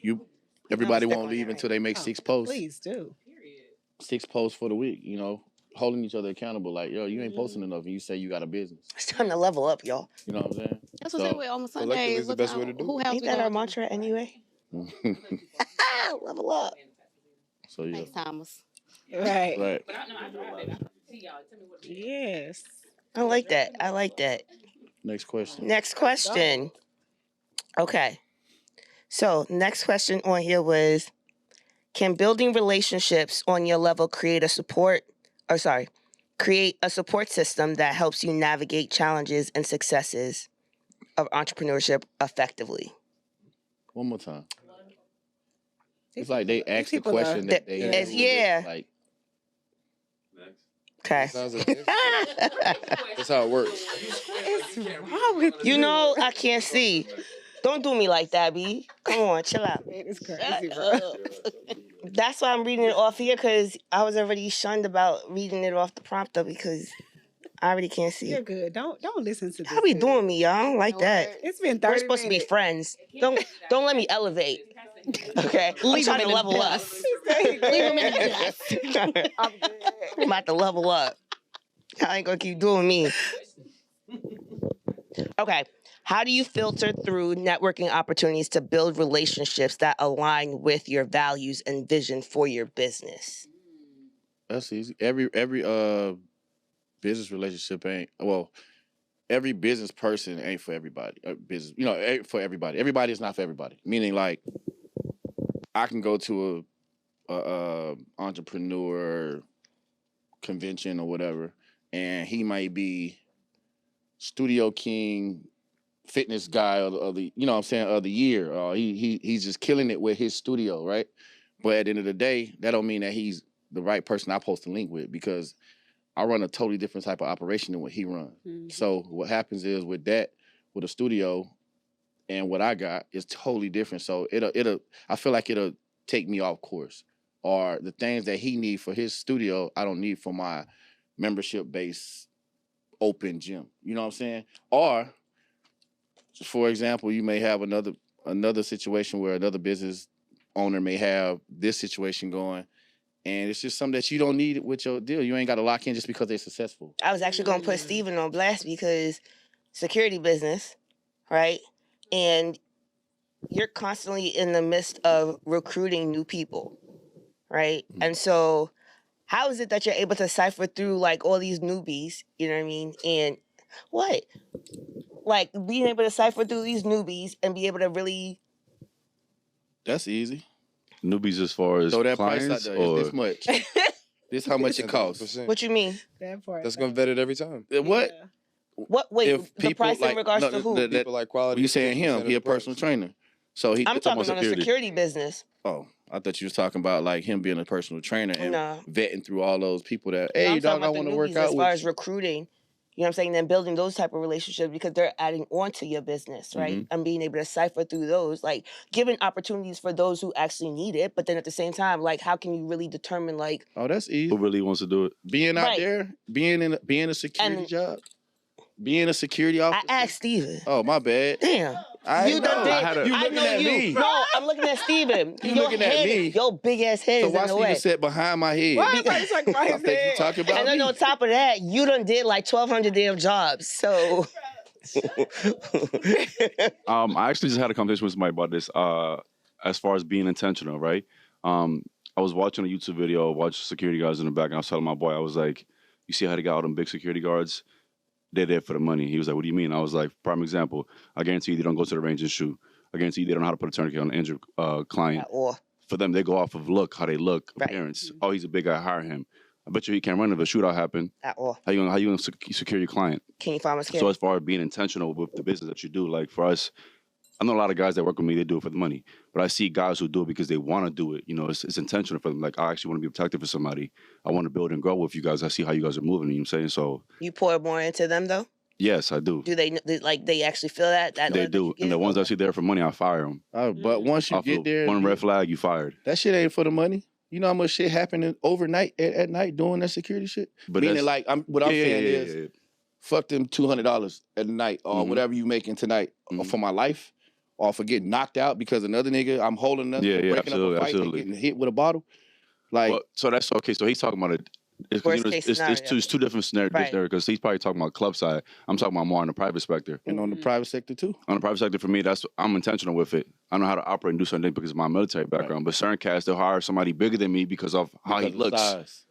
everybody step won't on leave that, until right? they make 6 posts. Please do. 6 posts for the week, you know, holding each other accountable. Like, yo, you ain't posting enough, and you say you got a business. It's time to level up, y'all. You know what I'm saying? That's what so, on collectively Sunday. is the best way to do Who it. house Ain't we that our going to? mantra anyway? Level up. So yeah. Thanks, Thomas. Right. Right. Yes. I like that. I like that. Next question. Next question. Okay. So next question on here was, can building relationships on your level create a support system that helps you navigate challenges and successes of entrepreneurship effectively? One more time. It's like they ask the people question that they It's- do, yeah. like Next. Okay. Sounds like that's how it works. What's wrong with You know, I can't see. Don't do me like that, B. Come on, chill out. Man, it's crazy, bro. That's why I'm reading it off here, because I was already shunned about reading it off the prompter because I already can't see. You're good. Don't listen to this. How be doing me, y'all? I don't like that. It's been 30 We're supposed to be minutes. friends. Don't let me elevate. Okay? I'm trying to level up. Leave him in the dust. I'm good. I'm about to level up. I ain't gonna keep doing me. Okay. How do you filter through networking opportunities to build relationships that align with your values and vision for your business? that's easy. Every business relationship ain't every business person ain't for everybody. Business, ain't for everybody. Everybody is not for everybody. Meaning, like, I can go to a entrepreneur convention or whatever, and he might be studio king, fitness guy of the of the year. He's just killing it with his studio, right? But at the end of the day, that don't mean that he's the right person I'm supposed to link with, because I run a totally different type of operation than what he runs. Mhm. So what happens is with a studio and what I got is totally different. So I feel like it'll take me off course. Or the things that he needs for his studio, I don't need for my membership-based open gym. You know what I'm saying? Or, for example, you may have another situation where another business owner may have this situation going, and it's just something that you don't need with your deal. You ain't got to lock in just because they're successful. I was actually going to put Steven on blast because security business, right? And you're constantly in the midst of recruiting new people, right? Mhm. And so how is it that you're able to cipher through like all these newbies, you know what I mean? And what? Like being able to cipher through these newbies and be able to really That's easy. Newbies as far as Throw that clients price out there. or It's this much. This how much it costs. 10,000%. what you mean? That part. That's gonna vet it every time. What? Yeah. What wait, If the people price in like- regards no, to who? People like quality. You saying 50% him? of He the a personal price. trainer. So he. I'm talking on a security. security business. Oh, I thought you was talking about like him being a personal trainer and No. vetting through all those people that. No, Hey, I'm talking dog, I about the want to work newbies out as far with as you. recruiting. You know what I'm saying? Then building those type of relationships because they're adding on to your business, right? Mhm. And being able to cipher through those, like giving opportunities for those who actually need it. But then at the same time, like how can you really determine like Oh, that's easy. who really wants to do it? Being out Right. there, being a security And- job, being a security I officer. asked Steven. Oh, my bad. Damn. I You done know. did. I had a- You I looking know at you. me. No, I'm looking at Steven. You Your looking at head, me. Your big ass head So is why in the Steven way. sit behind my head? Why everybody talking about I his think you head? talking about And then me. on top of that, you done did like 1,200 damn jobs. So I actually just had a conversation with somebody about this. As far as being intentional, right? I was watching a YouTube video, watching security guards in the back, and I was telling my boy, I was like, "You see how they got all them big security guards? They're there for the money." He was like, "What do you mean?" I was like, "Prime example. I guarantee you they don't go to the range and shoot. I guarantee you they don't know how to put a tourniquet on an injured client. or For them, they go off of look, how they look, Right. appearance. Oh, he's a big guy, hire him. I bet you he can't run if a shootout happen. at all. How you gonna secure your client?" Can you find my skin? So as far as being intentional with the business that you do, like for us, I know a lot of guys that work with me, they do it for the money. But I see guys who do it because they want to do it. You know, it's intentional for them. Like, I actually want to be protective for somebody. I want to build and grow with you guys. I see how you guys are moving, you know what I'm saying? So, You pour more into them though? yes, I do. Do they actually feel that? They love that do. you And the give? ones I Okay. see there for money, I fire them. But once you Off get of there, one red flag, you fired. that shit ain't for the money. You know how much shit happening overnight at night doing that security shit? But Meaning, that's- like, I'm saying is, fuck them $200 at night or Mhm. whatever you making tonight Mhm. for my life, or for getting knocked out because another nigga I'm holding up, Yeah, breaking absolutely, up a fight absolutely. and getting hit with a bottle. Like, Well, so that's okay. So he's talking about it. It's, 'cause, Worst case it's scenario. two different scenarios Right. there because he's probably talking about club side. I'm talking about more on the private sector. and on the private sector too. On the private sector, for me, I'm intentional with it. I know how to operate and do certain things because of my military background. But certain cats, they'll hire somebody bigger than me because of how he Because of looks. size.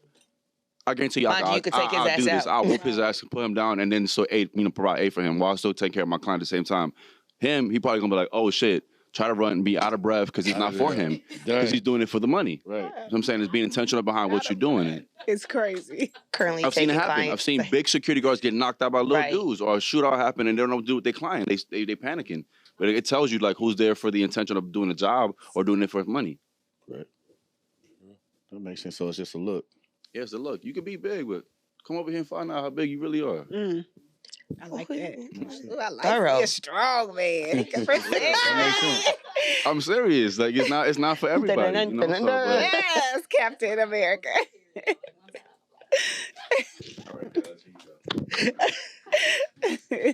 I guarantee you, Mind you, you could take his I'll ass do this. out. I'll whoop his ass and put him down, and then provide aid for him while still taking care of my client at the same time. Him, he probably gonna be like, "Oh shit," try to run and be out of breath because it's not for him because he's doing it for the money. Right. You know what I'm saying? It's being intentional behind what you're doing. It's crazy. Currently I've seen it taking happen. clients. I've seen big security guards get knocked out by little Right. dudes, or a shootout happen and they don't know what to do with their client. They panicking. But it tells you like who's there for the intention of doing a job or doing it for money. Right. That makes sense. So it's just a look. Yeah, so look, you can be big, but come over here and find out how big you really are. I like that. Ooh, I like Thorough. he a strong man. He can present. That makes sense. I'm serious. Like it's not for everybody. You know? So, but, Yes, Captain America. all right, guys, here you go.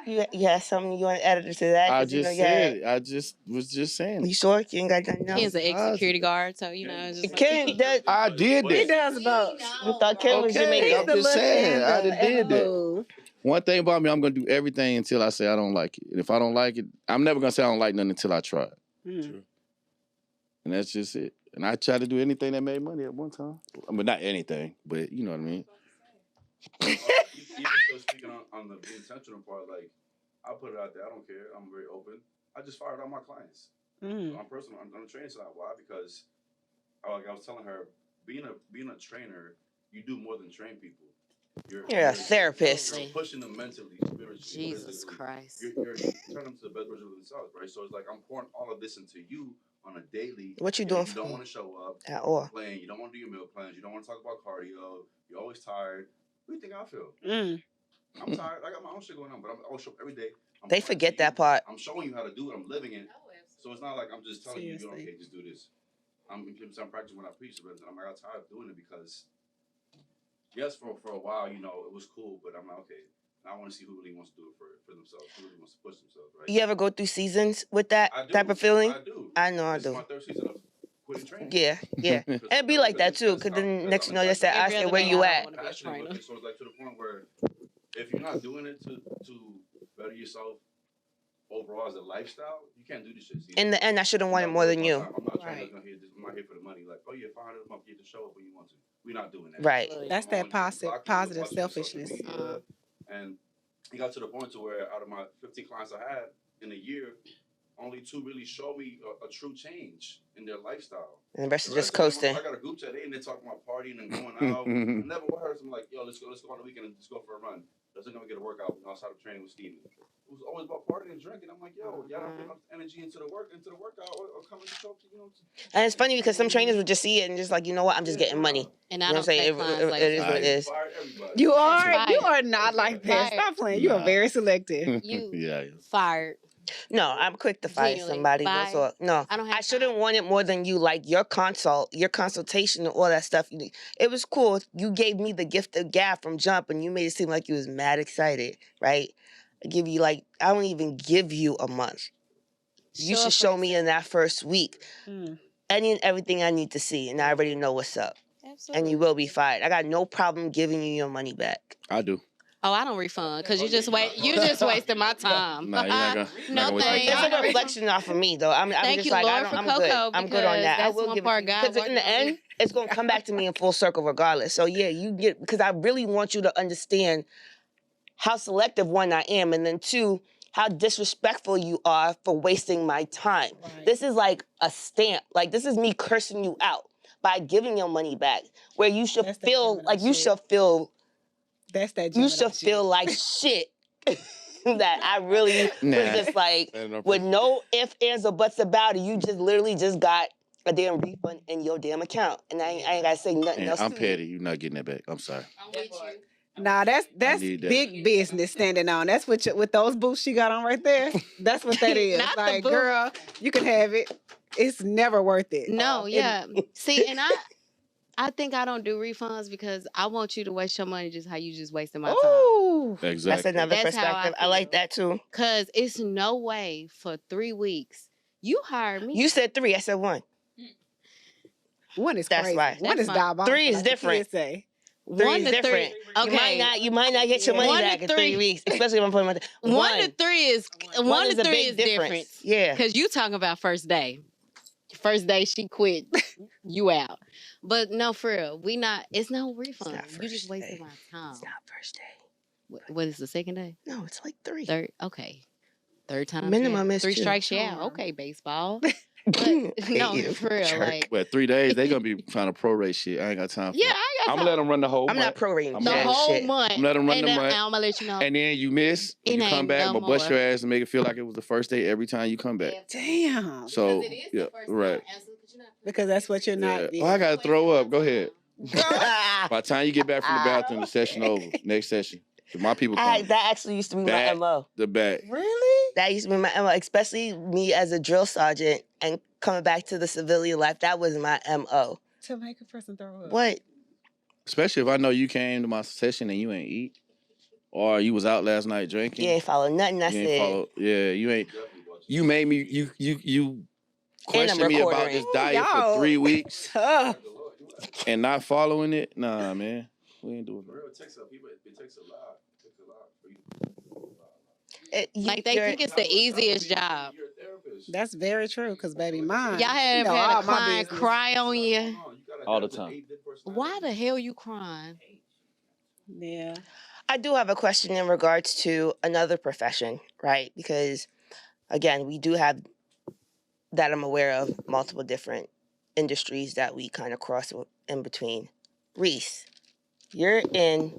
You have something you want to add to that? I 'Cause, you know, just you had- said it. I just was just saying. You sure you ain't got nothing else? Ken's an ex-security guard, so you know, it's just like, Ken does. I did He this. does both. We thought Ken was Okay, Jamaican. I'm just saying. I done did that. move. One thing about me, I'm gonna do everything until I say I don't like it. And if I don't like it, I'm never gonna say I don't like nothing until I try it. Mm. And that's just it. And I tried to do anything that made money at one time. I mean, not anything, but you know what I mean. Even still speaking on the intentional part, like I put it out there. I don't care. I'm very open. I just fired all my clients. Mm. I'm personal. I'm on the training side. Why? Because like I was telling her, being a trainer, you do more than train people. You're a therapist. You're pushing them mentally, spiritually, Jesus physically. Christ. You're turning them to the best version of themselves, right? So it's like I'm pouring all of this into you on a daily. What you doing You for don't me? want to show up. At all. Playing. You don't want to do your meal plans. You don't want to talk about cardio. You're always tired. What do you think I feel? Mm. I'm tired. I got my own shit going on, but I'm always show up every day. They forget that part. I'm showing you how to do it. I'm living it. So it's not like I'm just telling you, Seriously. okay, just do this. I'm practicing what I preach, but I'm like, I'm tired of doing it because, yes, for a while, you know, it was cool, but I'm like, okay, now I want to see who really wants to do it for themselves, who really wants to push themselves, right? You ever go through seasons with that I do. type of feeling? I do. I know I This is do. my third season of quitting training. Yeah, yeah. And it'd be like that too, because then next you know, they say, I Every said, other where day you I at? don't wanna be a Passionate with trainer. it, so it's like to the point where if you're not doing it to better yourself overall as a lifestyle, you can't do this shit. See, In the end, I shouldn't want it more than you. I'm not trying Right. to here. I'm not here for the money. Like, oh yeah, 500 a month, you can show up when you want to. We're not doing that. Right. That's that Come on, positive block you, positive watch your social selfishness. media. And it got to the point to where out of my 15 clients I had in a year, only 2 really showed me a true change in their lifestyle. And the rest is The just rest of them, coasting. I got a group chat. They in there talking about partying and going out. I never heard them like, yo, let's go on the weekend and just go for a run. Let's go get a workout outside of training with Steven. It was always about partying and drinking. I'm like, yo, y'all don't put enough energy into the workout, or coming to talk to, you know. And it's funny because some trainers would just see it and just like, you know what, I'm just getting money. And You I know don't what I'm take saying? clients like It is what it is. Fired everybody. You are Fired. not like that. Fired. Stop playing. You are Nah. very selective. You Yeah. fired. No, I'm quick to fire Genuinely, somebody. bye. That's all. No, I don't have I shouldn't time. want it more than you. Like your consultation, and all that stuff. It was cool. You gave me the gift of gab from jump, and you made it seem like you was mad excited, right? I give you I don't even give you a month. You should show me in that first week Mm. any and everything I need to see, and I already know what's up. Absolutely. And you will be fired. I got no problem giving you your money back. I do. Oh, I don't refund because you just wasted my time. Nah, you're not gonna- no not gonna waste my thanks. time. It's a reflection off of me, though. I'm Thank just you, like, Lord, for I'm good. Coco, I'm good on that. I because will that's give one it part God because in worked the on me. end, it's gonna come back to me in full circle regardless. So yeah, you get because I really want you to understand how selective one I am, and then two, how disrespectful you are for wasting my time. Right. This is like a stamp. Like this is me cursing you out by giving your money back, where you should That's that feel Gemini like you shit. should feel That's that. you Gemini should shit. feel like shit. That I really Nah. was just like, Ain't no with no ifs, ands, or buts about it, you just literally just got a damn refund in your damn account. And I ain't gotta say nothing And else I'm to petty. You're not getting that back. I'm sorry. I'm with you. Nah, that's need that. big business standing on. That's what with those boots she got on right there. That's what that is. Not the Like, boots. girl, you can have it. It's never worth it. No, yeah. See, and I think I don't do refunds because I want you to waste your money just how you just wasted my time. Ooh. Exactly. That's another That's how I perspective. I like feel. that too. Cause it's no way for 3 weeks you hired me. You said 3, I said 1. One is That's crazy. right. One is That's fine. diabolical. 3 is like the different. kids say. 3 1 is to 3. different. Okay. You might not get your money 1 to back in 3 3. weeks, especially if I'm putting my 1 to 3 is one is to a 3 big is different. Yeah. Cause you talking about first day. First day she quit, you out. But no, for real, it's no refund. not You just first wasted day. my time. It's not first day. What is the second day? No, it's like 3. Third, okay. Third time. Minimum is 3 2. strikes you out. Okay, baseball. But no, for real, Jerk. like But 3 days, they gonna be trying to prorate shit. I ain't got time for yeah, that. I I'm got gonna let them run the whole I'm month. not prorating I'm the Yeah, whole shit. month. I'm let 'em run and the then month. I'm gonna let you know. And then you miss, It you come ain't back, no I'm gonna bust more. your ass and make it feel like it was the first day every time you come back. Damn. So, Because it is yeah, the first right. time. Because that's what you're Yeah. not. Oh, I gotta throw up. Go ahead. Girl. By the time you get back from the bathroom, the session over. Next session. 'Cause my people come That actually used to be my back MO. the back. Really? That used to be my MO, especially me as a drill sergeant and coming back to the civilian life. That was my MO. To make a person throw up. What? Especially if I know you came to my session and you ain't eat. Or you was out last night drinking. You ain't follow nothing I You said. ain't follow. Yeah, you ain't. You made me. You questioned me about this diet for 3 weeks and not following it. Nah, man, we ain't doing that. It takes a lot. Like they think it's the easiest job. That's very true, because baby, mine. Y'all have know had all a my client business. cry on you. All the time. Why the hell you crying? Yeah. I do have a question in regards to another profession, right? Because again, we do have that I'm aware of multiple different industries that we kind of cross in between. Reese, you're in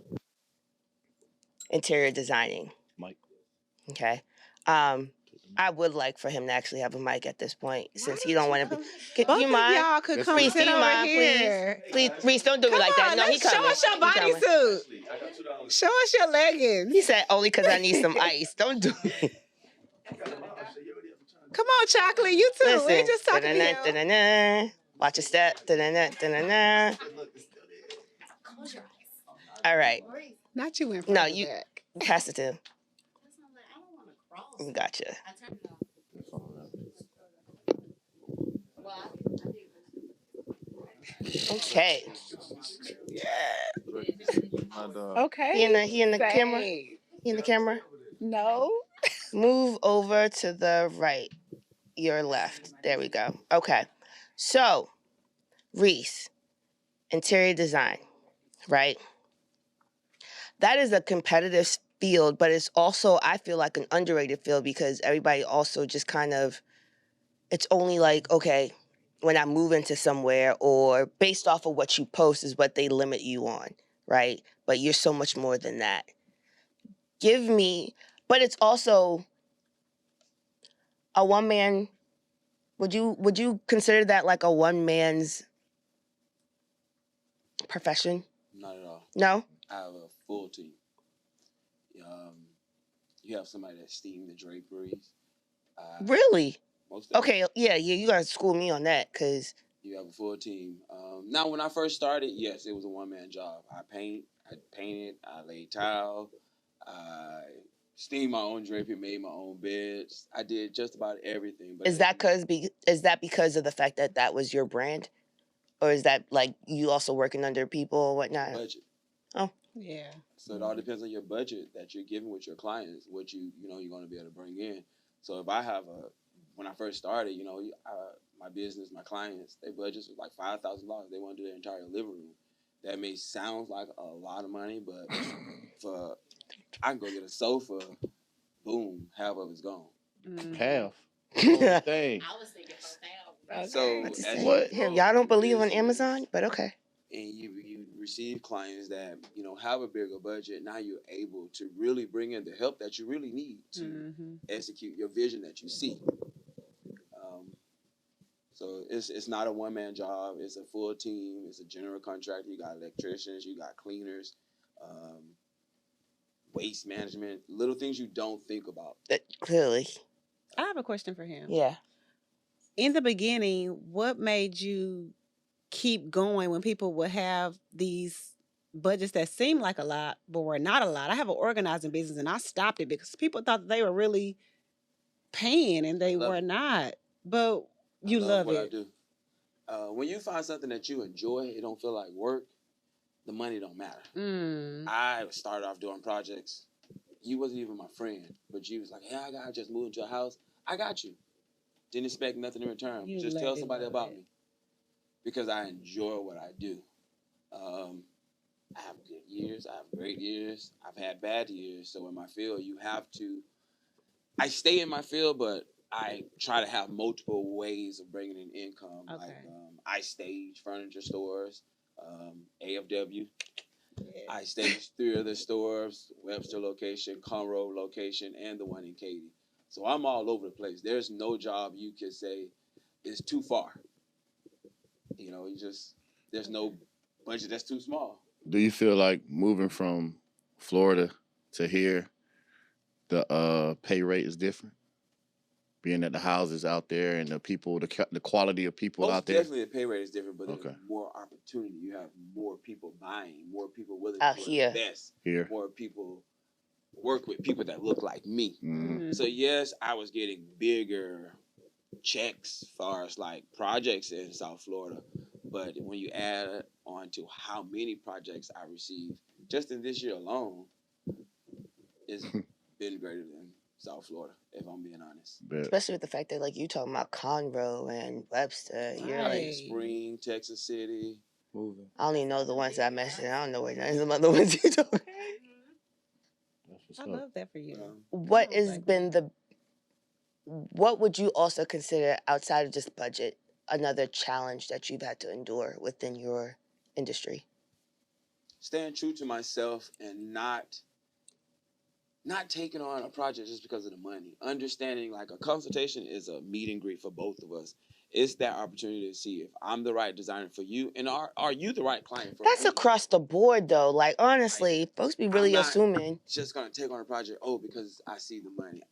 interior designing. Mike. Okay. I would like for him to actually have a mic at this point, since he don't want to be. Both You of mind? y'all could come Reese, sit do you over mind, here. please? Reese, don't do me like that. On, No, he let's show coming. us your He coming. bodysuit. Show us your leggings. He said only because I need some ice. Don't do me. Come on, Chocolate, you too. Listen. We're just talking to Da-da-na, you. da-da-na. Watch your step. Da-da-na, da-da-na. All right. Not you in front No, of the you back. pass it to him. Gotcha. Okay. Okay. He in the camera. Say. He in the camera. No. Move over to the right. Your left. There we go. Okay. So, Reese, interior design, right? That is a competitive field, but it's also, I feel like, an underrated field, because everybody also just kind of, it's only like, okay, when I move into somewhere, or based off of what you post is what they limit you on, right? But you're so much more than that. But it's also a one man. Would you consider that like a one man's profession? Not at all. No? I have a full team. You have somebody that steam the draperies. Really? Most of Okay, yeah, you gotta school me on that, because You have a full team. Now, when I first started, yes, it was a one-man job. I painted, I laid tile, I steamed my own drapery, made my own beds. I did just about everything. But is that because of the fact that that was your brand? Or is that like you also working under people or whatnot? budget? Oh. Yeah. So it all depends on your budget that you're giving with your clients, what you're going to be able to bring in. So if I have when I first started, my business, my clients, their budgets was like $5,000. They want to do their entire living room. That may sound like a lot of money, but I can go get a sofa, boom, half of it's gone. Half. Thing. I was thinking So Y'all don't believe on Amazon, but okay. And you receive clients that have a bigger budget. Now you're able to really bring in the help that you really need to execute your vision that you see. So it's not a one-man job. It's a full team. It's a general contractor. You got electricians. You got cleaners, waste management, little things you don't think about. Clearly. I have a question for him. Yeah. In the beginning, what made you keep going when people would have these budgets that seemed like a lot, but were not a lot? I have an organizing business, and I stopped it because people thought that they were really paying, and they were not. But you love what it. I do. When you find something that you enjoy, it don't feel like work. The money don't matter. I started off doing projects. You wasn't even my friend, but you was like, "Hey, I just moved into a house. I got you." Didn't expect nothing in return. Just tell somebody about me, because I enjoy what I do. I have good years. I have great years. I've had bad years. So in my field, I stay in my field, but I try to have multiple ways of bringing in income. Okay. Like I stage furniture stores, AFW. I staged 3 other stores: Webster location, Conroe location, and the one in Katy. So I'm all over the place. There's no job you could say is too far. You know, there's no budget that's too small. Do you feel like moving from Florida to here, the pay rate is different? Being that the houses out there and the people, the quality of people out there. Definitely, the pay rate is different, but there's more opportunity. You have more people buying, more people willing to invest, more people work with people that look like me. Mm-hmm. So yes, I was getting bigger checks as far as like projects in South Florida, but when you add on to how many projects I received just in this year alone, it's been greater than South Florida, if I'm being honest. Especially with the fact that like you talking about Conroe and Webster, you're like Spring, Texas City. Moving. I don't even know the ones that I mentioned. I don't know where none of them other ones you talking. I love that for you. What has been what would you also consider outside of just budget another challenge that you've had to endure within your industry? Staying true to myself and not taking on a project just because of the money. Understanding like a consultation is a meet and greet for both of us. It's that opportunity to see if I'm the right designer for you and are you the right client for me. That's across the board though. Like honestly, like, folks be really assuming. Just gonna take on a project, because I see the money.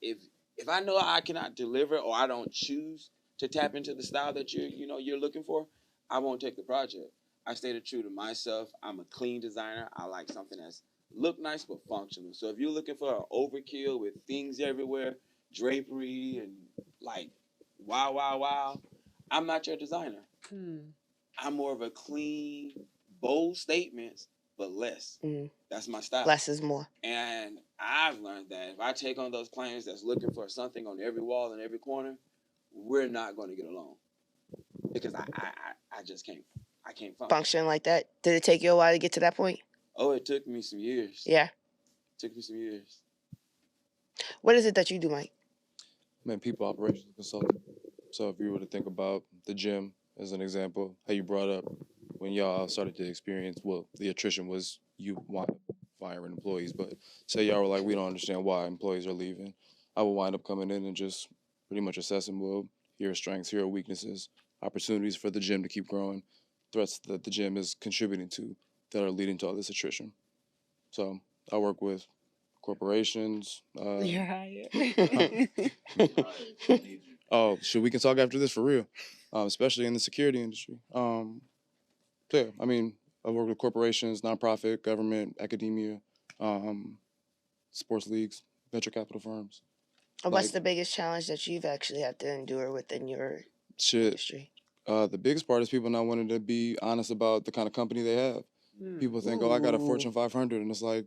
If I know I cannot deliver or I don't choose to tap into the style that you're looking for, I won't take the project. I stay true to myself. I'm a clean designer. I like something that's look nice but functional. So if you're looking for an overkill with things everywhere, drapery and like wow, I'm not your designer. I'm more of a clean, bold statements, but less. That's my style. Less is more. And I've learned that if I take on those clients that's looking for something on every wall and every corner, we're not going to get along because I just can't. I can't function like that. Did it take you a while to get to that point? Oh, it took me some years. Yeah. It took me some years. What is it that you do, Mike? I'm a people operations consultant. So if you were to think about the gym as an example, how you brought up when y'all started to experience, the attrition was you wind up firing employees, but say y'all were like, we don't understand why employees are leaving. I will wind up coming in and just pretty much assessing, here are strengths, here are weaknesses, opportunities for the gym to keep growing, threats that the gym is contributing to that are leading to all this attrition. So I work with corporations. You're hired. Oh, we can talk after this for real, especially in the security industry. Yeah, I mean, I work with corporations, nonprofit, government, academia, sports leagues, venture capital firms. What's the biggest challenge that you've actually had to endure within your industry? The biggest part is people not wanting to be honest about the kind of company they have. People think, I got a Fortune 500, and it's like,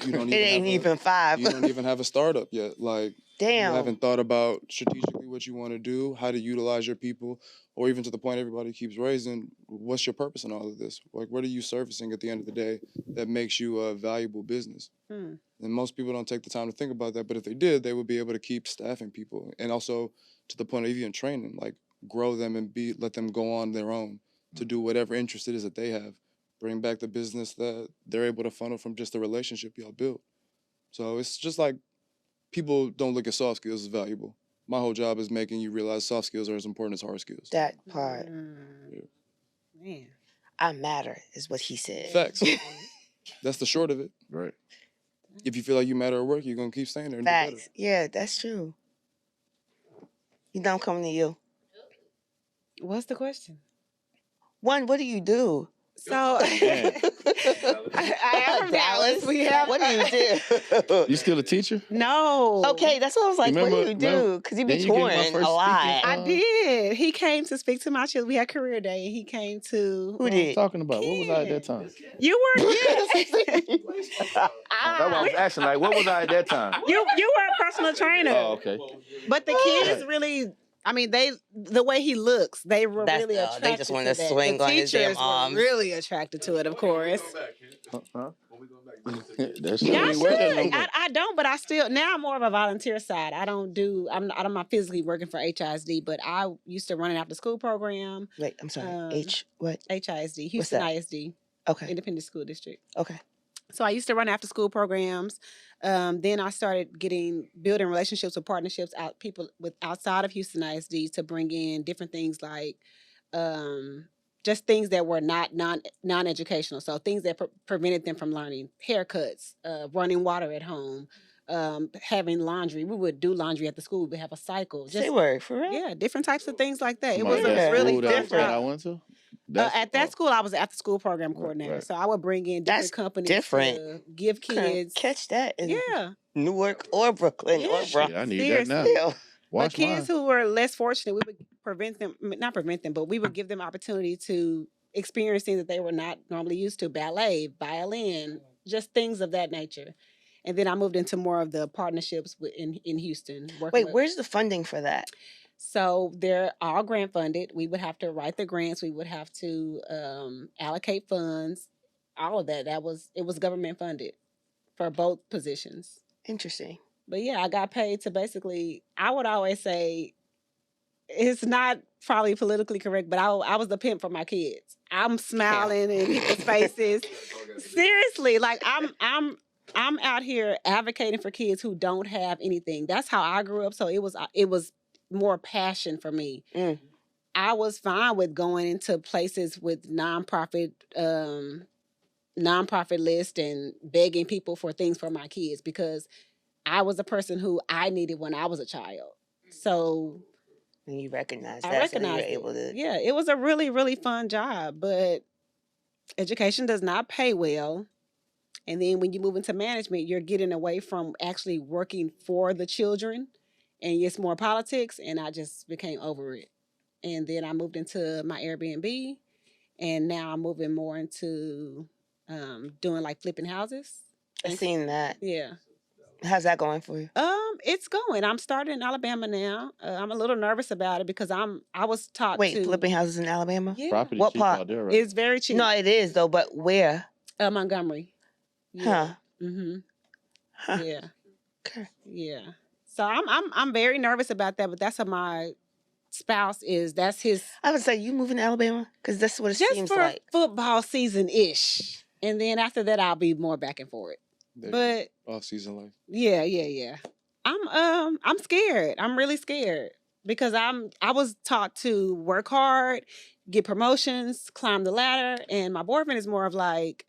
you don't even five. You don't even have a startup yet. Like, damn, you haven't thought about strategically what you want to do, how to utilize your people, or even to the point everybody keeps raising, what's your purpose in all of this? Like, what are you servicing at the end of the day that makes you a valuable business? And most people don't take the time to think about that, but if they did, they would be able to keep staffing people. And also, to the point of even training, like, grow them and let them go on their own to do whatever interest it is that they have. Bring back the business that they're able to funnel from just the relationship y'all built. So it's just like people don't look at soft skills as valuable. My whole job is making you realize soft skills are as important as hard skills. That part. Yeah. Man. I matter is what he said. Facts. That's the short of it. Right. If you feel like you matter at work, you're going to keep staying there and Facts. do better. Yeah, that's true. You know I'm coming to you. What's the question? One, what do you do? So I am from Dallas. What do you do? You still a teacher? No. Okay, that's what I was like. What do you do? Because you be touring a lot. I did. He came to speak to my children. We had career day, and he came to. Who did? Talking about what was I at that time? You were. That's why I was asking. Like, what was I at that time? You were a personal trainer. Oh, okay. But the kids really. I mean, the way he looks, they were really attracted they just want to that. swing the on his damn teachers arms. were really attracted to it, of course. That's Y'all should. I don't, but I still now I'm more of a volunteer side. I'm not physically working for HISD, but I used to run an after school program. Wait, I'm sorry. What? HISD, Houston ISD. Okay. Independent School District. Okay. So I used to run after school programs. Then I started building relationships with partnerships people with outside of Houston ISD to bring in different things like just things that were not non-educational. So things that prevented them from learning: haircuts, running water at home, having laundry. We would do laundry at the school. We would have a cycle. Say Just word for real. yeah, different types of things like that. It Somebody was a that really school fun that I job. went to. At that school, I was an after-school program Right, coordinator, right. so I would bring in different That's companies different. to give Couldn't kids. catch that in Yeah, Newark or Brooklyn or Yeah. Bronx. Shit, I need that now. seriously. Still. But Watch mine. kids who were less fortunate, we would not prevent them, but we would give them opportunity to experience things that they were not normally used to: ballet, violin, just things of that nature. And then I moved into more of the partnerships in Houston. Wait, where's the funding for that? So they're all grant funded. We would have to write the grants. We would have to allocate funds. All of that. It was government funded for both positions. Interesting. But yeah, I got paid to basically. I would always say it's not probably politically correct, but I was the pimp for my kids. I'm smiling in people's faces. Seriously, like I'm out here advocating for kids who don't have anything. That's how I grew up. So it was more passion for me. Mm. I was fine with going into places with nonprofit list and begging people for things for my kids because I was a person who I needed when I was a child. So And you recognize I that, recognized so you're able to. Yeah, it was a really, really fun job, but education does not pay well. And then when you move into management, you're getting away from actually working for the children and it's more politics. And I just became over it. And then I moved into my Airbnb and now I'm moving more into doing like flipping houses. I've seen that. Yeah. How's that going for you? It's going. I'm starting in Alabama now. I'm a little nervous about it because I was taught Wait, to flipping houses in Alabama? Yeah. Property What cheap part? out there, right? It's very cheap. No, it is though, but where? Montgomery. Huh. Mhm. Huh. Yeah. Okay. Yeah. So I'm very nervous about that, but that's what my spouse is. That's his. I would say you moving to Alabama because that's what it Just seems for like. football season ish, and then after that I'll be more back and forth. But off season life. yeah. I'm scared. I'm really scared because I was taught to work hard, get promotions, climb the ladder, and my boyfriend is more of like,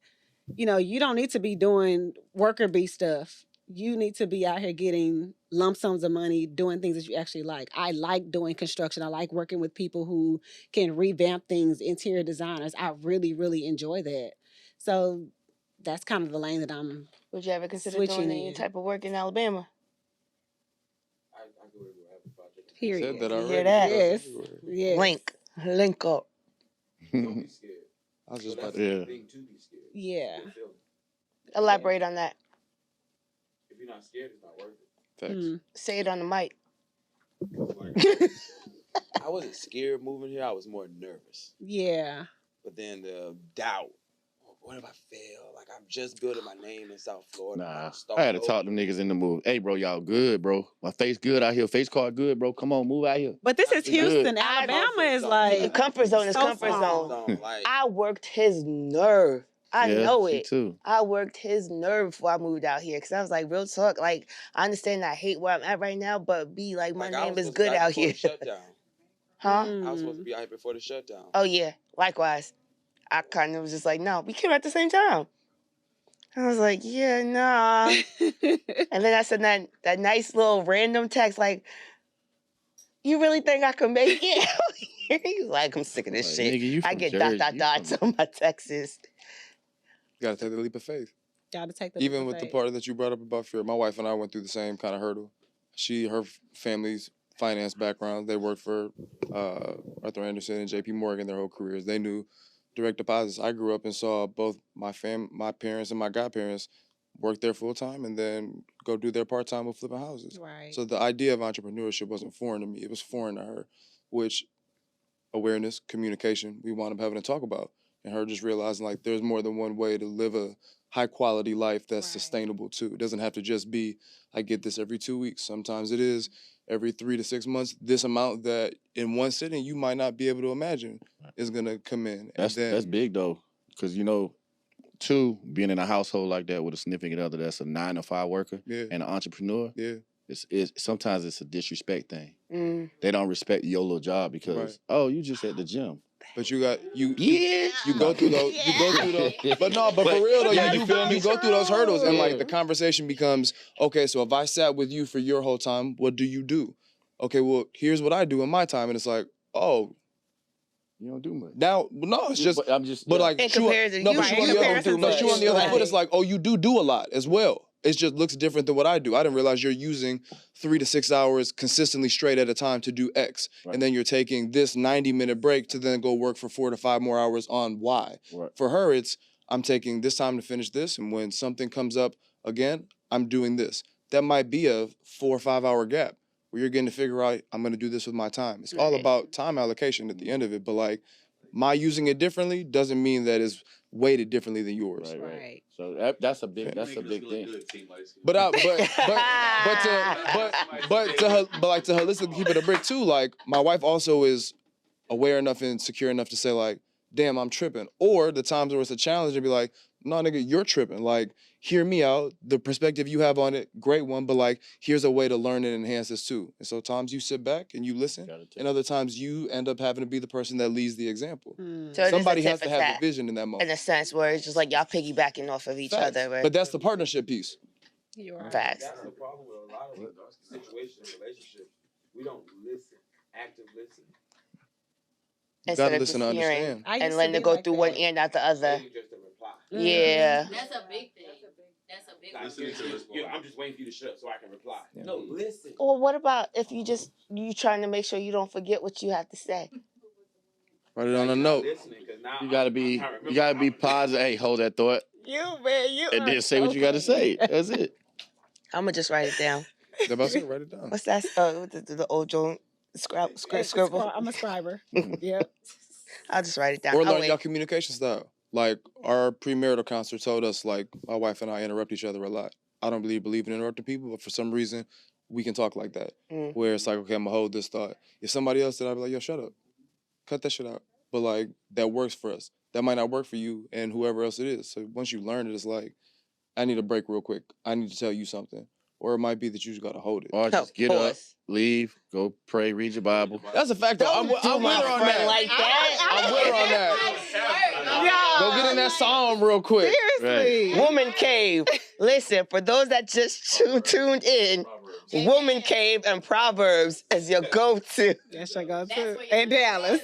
you don't need to be doing worker bee stuff. You need to be out here getting lump sums of money, doing things that you actually like. I like doing construction. I like working with people who can revamp things, interior designers. I really, really enjoy that. So that's kind of the lane that I'm Would you ever consider switching doing any in. type of work in Alabama? I go everywhere, have a project. Period. Said that You already. hear that? Yes. Everywhere. Yes. Link up. Don't be scared. I was So just that's about the to. Yeah. thing to be scared. Yeah. Good feeling. Elaborate on that. If you're not scared, it's not worth it. Facts. Mm. Say it on the mic. Like, I wasn't scared moving here. I was more nervous. Yeah. But then the doubt. What if I fail? Like, I'm just building my name in South Florida. Nah, I had to talk them niggas in the move. Hey, bro, y'all good, bro. My face good out here. Face card good, bro. Come on, move out here. But this is We good. Houston. Alabama is The like comfort zone is so comfort small. zone. Like, I worked his nerve. I Yeah, know she it. too. I worked his nerve before I moved out here because I was like, real talk. Like, I understand I hate where I'm at right now, but be like, my like, I name was is supposed to be good out out before here. the shutdown. Huh? I was supposed to be out here before the shutdown. Oh, yeah. Likewise. I kind of was just like, no, we came at the same time. I was like, yeah, nah. And then I sent that nice little random text like, you really think I can make it? He's like, I'm sick of this Like, shit. nigga, you I from get Jersey. You dots from- on my texts. You gotta take the leap of faith. Gotta take the Even leap with of the faith. part that you brought up about fear, my wife and I went through the same kind of hurdle. Her family's finance background, they worked for Arthur Anderson and J.P. Morgan their whole careers. They knew direct deposits. I grew up and saw both my parents and my godparents work there full time and then go do their part time with flipping houses. Right. So the idea of entrepreneurship wasn't foreign to me; it was foreign to her, which awareness, communication, we wound up having to talk about, and her just realizing like there's more than one way to live a high quality life that's Right. sustainable too. It doesn't have to just be I get this every 2 weeks. Sometimes it is every 3 to 6 months. This amount that in one sitting you might not be able to imagine is gonna come in. That's big though, because two, being in a household like that with a significant other that's a 9 to 5 worker Yeah. and an entrepreneur, Yeah. it's sometimes it's a disrespect thing. Mm. They don't respect your little job because Right. oh, you just at the gym. But you got you Yeah. you go through those but for real though, Yeah, you you feel me? you go through those hurdles and like Yeah. the conversation becomes, okay, so if I sat with you for your whole time, what do you do? Okay, well, here's what I do in my time. And it's like, oh, You don't do much. now no, it's just I'm just. but yeah. like In shoe, comparison, no, you but shoe on in the other, comparison but to shoe on the other right. foot, it's like, oh, you do a lot as well. It just looks different than what I do. I didn't realize you're using 3 to 6 hours consistently straight at a time to do X, Right. and then you're taking this 90-minute break to then go work for 4 to 5 more hours on Y. Right. For her, it's I'm taking this time to finish this, and when something comes up again, I'm doing this. That might be a 4 or 5 hour gap where you're getting to figure out I'm going to do this with my time. It's all Right. about time allocation at the end of it, but like my using it differently doesn't mean that it's weighted differently than yours. Right. Right. So that's a big thing. But to holistically keep it a brick too, like my wife also is aware enough and secure enough to say like, damn, I'm tripping. Or the times where it's a challenge to be like, no, nigga, you're tripping. Like, hear me out. The perspective you have on it, great one, but like, here's a way to learn and enhance this too. And so times you sit back and you listen, and other times you end up having to be the person that leads the example. So it is Somebody a has tip to for have tat, the vision in that moment. in a sense where it's just like y'all piggybacking off of each Facts. other. Right? But that's the partnership piece. You are. Facts. That's the problem with a lot of situations, relationships. We don't listen, active listen. You Instead gotta of listen to just hearing understand. I used and to letting be it go like through that. one ear, not the other. Waiting just to reply. Yeah. That's a big thing. That's a big one. I'm just waiting for you to shut up so I can reply. No, listen. Well, what about if you trying to make sure you don't forget what you have to say? Write it on a note. You gotta be positive. Hey, hold that thought, and then say what you gotta say. That's it. I'm gonna just write it down. Write it down. What's that? The old joint scribble. I'm a scriber. Yep. I'll just write it down. Or I'll learn wait. y'all communication style. Like our premarital counselor told us, like my wife and I interrupt each other a lot. I don't believe in interrupting people, but for some reason we can talk like that. Mm. Where it's like, okay, I'm gonna hold this thought. If somebody else did, I'd be like, yo, shut up. Cut that shit out. But like that works for us. That might not work for you and whoever else it is. So once you learn it, it's like, I need a break real quick. I need to tell you something. Or it might be that you just gotta hold it. Or just get up, Pause. leave, go pray, read your Bible. That's a fact though. I'm with her on that. Like that. I'm with her on that. Go get in that psalm real quick. Seriously. Woman Cave. Listen, for those that just tuned in, Woman Cave and Proverbs is your go-to. Yes, I go That's too. where you And learn Dallas.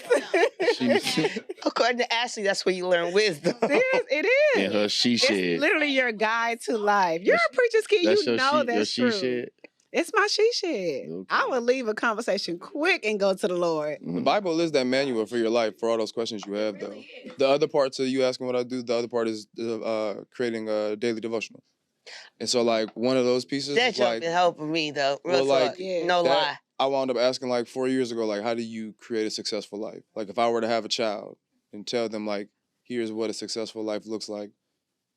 wisdom. According to Ashley, that's where you learn wisdom. It is. And her she It's shed. literally your guide to life. You're a preacher's kid. That's You your know she, that's your true. she shed. It's my she shed. Okay. I would leave a conversation quick and go to the Lord. The Bible is that manual for your life for all those questions you have, though. The other part to you asking what I do, the other part is creating a daily devotional. And so, like, one of those pieces That is jump like, been helping me though. Real well, talk. like, Yeah. No that- lie. I wound up asking like 4 years ago, like, how do you create a successful life? Like, if I were to have a child and tell them, like, here's what a successful life looks like,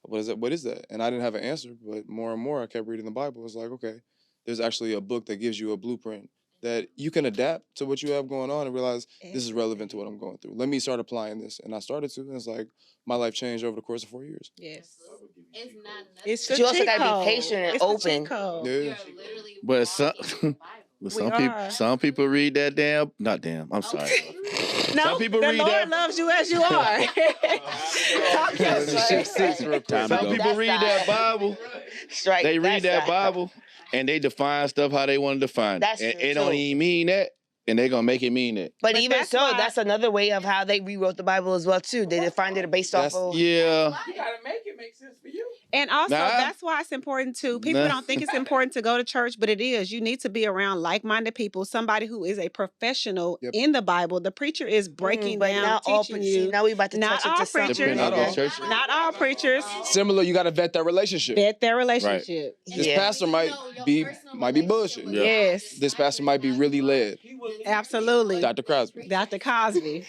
what is that? What is that? And I didn't have an answer, but more and more I kept reading the Bible. It's like, okay, there's actually a book that gives you a blueprint that you can adapt to what you have going on and realize this is relevant to what I'm going through. Let me start applying this. And I started to, and it's like my life changed over the course of 4 years. Yes. It's not nothing. It's But the you also cheat gotta be code. patient and It's the open. cheat code. Yeah. You're literally But some, walking the Bible. some people read that damn. Not damn. I'm sorry. No, Some people the read Lord that- loves you as you are. Talk your shit. Some people That's read that Bible. Strike. They read That's that Bible and they define stuff how they want to define That's it. true, It don't too. even mean that, and they gonna make it mean that. But But even that's so, why- that's another way of how they rewrote the Bible as well too. They defined it based off of. Yeah. You gotta make it make sense for you. And also, Nah. that's why it's important too. People Nah. don't think it's important to go to church, but it is. You need to be around like-minded people, somebody who is a professional Yep. in the Bible. The preacher is breaking but down, not all teaching see, you. now we about to Not touch all into something. preachers. Depending on Not all. the church. Not all preachers Similar, you got to vet that relationship. vet their relationship. This Yeah. pastor might be bullshit. Yeah. Yes, This pastor might be really led. absolutely. Dr. Crosby. Dr. Cosby.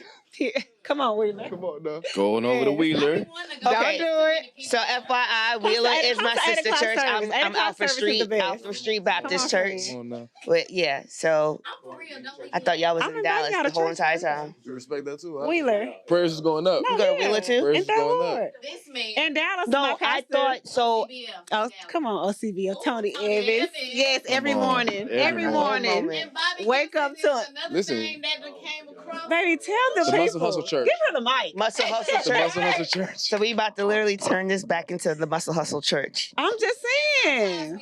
Come on, Wheeler. Come on now. Going over the Wheeler. Okay. Don't do it. So FYI, Wheeler is my come to 8 sister o'clock church. I'm service. 8 o'clock Alfred service is the Street, best. Alfred Street Baptist Come on, Church. friend. Come on now. But yeah, so I'm for real. Don't leave I thought y'all was I'm in inviting Dallas y'all to the whole church. entire time. You respect that too, huh? Wheeler. Prayers is going up. You go to Wheeler too? Prayers Ain't is that going Lord? up. this man. And Dallas, No, my I pastor. thought so. Oh, come on, OCBO, Tony Tony Evans. Evans. Yes, every Come on. morning. Every Every morning. morning. Moment. And Bobby Wake Gibson up is to it. another Listen. thing that came across Baby, tell the The people. Muscle Hustle Church. Give her the mic. Muscle Hustle The Church. Muscle Hustle Church. So we about to literally turn this back into the Muscle Hustle Church. I'm just saying.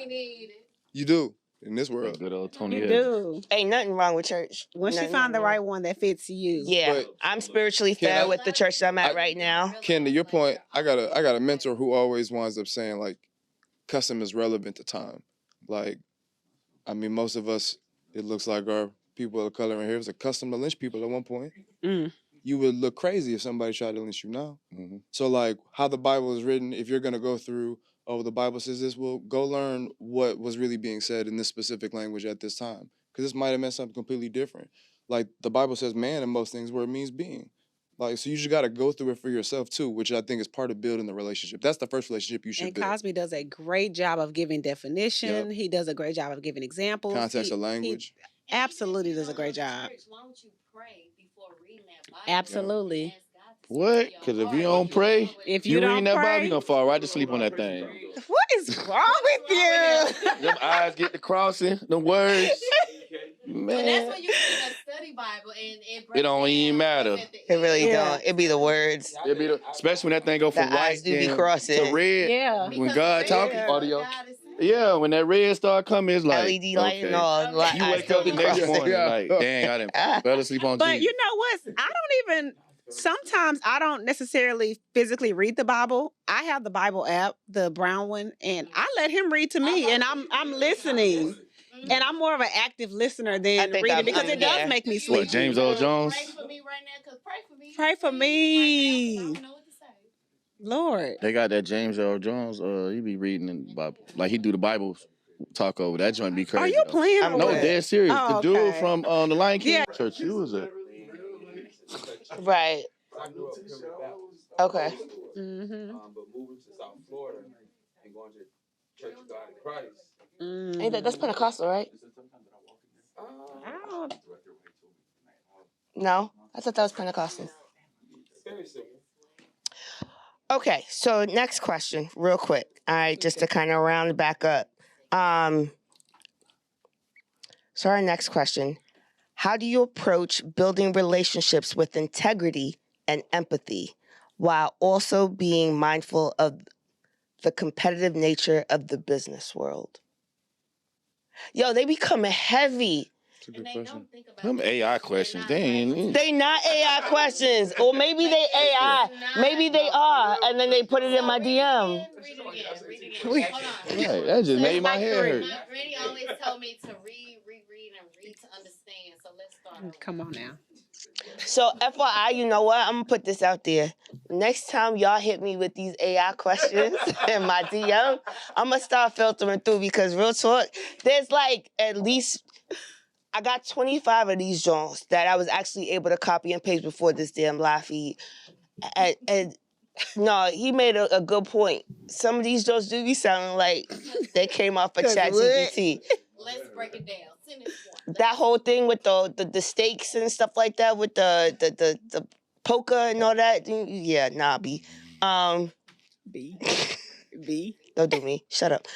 You do in this world. Good old Tony You Evans. do. Ain't nothing wrong with church. Once you Nothing find the wrong. right one that fits you. Yeah, But- I'm spiritually Can fed I- with the church that I'm at right now. Ken, to your point, I got a mentor who always winds up saying like, custom is relevant to time. Like, I mean, most of us, it looks like our people of color in here was accustomed to lynch people at one point. Mm. You would look crazy if somebody tried to lynch you now. Mhm. So like how the Bible is written, if you're gonna go through, oh, the Bible says this, well, go learn what was really being said in this specific language at this time. Because this might have meant something completely different. Like the Bible says man in most things where it means being. Like, so you just gotta go through it for yourself too, which I think is part of building the relationship. That's the first relationship you should And build. Cosby does a great job of giving definition. He does a great job of giving examples. Context He- of language. He absolutely does a great job. Why don't you pray before reading that Bible? Absolutely. What? Because if you don't pray, If you you don't reading that Bible, pray, you gonna fall right to sleep on that thing. what is wrong with you? Them eyes get the crossing, the words. But that's Man. when you get a study Bible and It don't even matter. It really Yeah. don't. It be the words. It be especially when that thing go from The eyes white do be then crossing. to red. Yeah. When God talking, Yeah. audio. Yeah, when that red start coming, it's like LED light and okay. all. Like, You eyes wake still up the be next crossing. morning like, dang, I didn't fell asleep on But Jesus. you know what? I don't even. Sometimes I don't necessarily physically read the Bible. I have the Bible app, the brown one, and I let him read to me, and I'm listening. And I'm more of an active listener than think reading I'm- because it yeah. does make me sleepy. What, James Earl Jones? Pray for me right now, cause pray for me. Pray for me. Right now, 'cause I don't know what to say. Lord. They got that James Earl Jones. He be reading in the Bible, like he do the Bible talk over. That joint be crazy. Are you though. playing? I'm or No, what? good. dead serious. Oh, The dude okay. from the Lion King Yeah. church. You was at. Right. I grew up here with Baptist. Okay. Mm-hmm. But moving to South Florida and going to Church of God in Christ. Ain't that, that's Pentecostal, right? I don't. No, I thought that was Pentecostal. Very simple. Okay, so next question, real quick. All right, just to kind of round back up. So our next question: how do you approach building relationships with integrity and empathy, while also being mindful of the competitive nature of the business world? Yo, they becoming heavy. That's a good And they question. don't think about Them this AI and questions, not they ain't. practice. They not AI questions, or maybe they AI. Maybe they are, and then they put it in my DM. Read it again. Hold on. Right, that just made my head hurt. My granny always told me to read, and read to understand. So let's start over. Come on now. So FYI, you know what? I'm gonna put this out there. Next time y'all hit me with these AI questions in my DM, I'm gonna start filtering through because real talk, there's like at least I got 25 of these joints that I was actually able to copy and paste before this damn live feed. And no, he made a good point. Some of these joints do be sounding like they came off of 'Cause ChatGPT. Let's break it down. Sentence one. That whole thing with the stakes and stuff like that with the poker and all that. Yeah, nah, B. B. B. Don't do me. Shut up.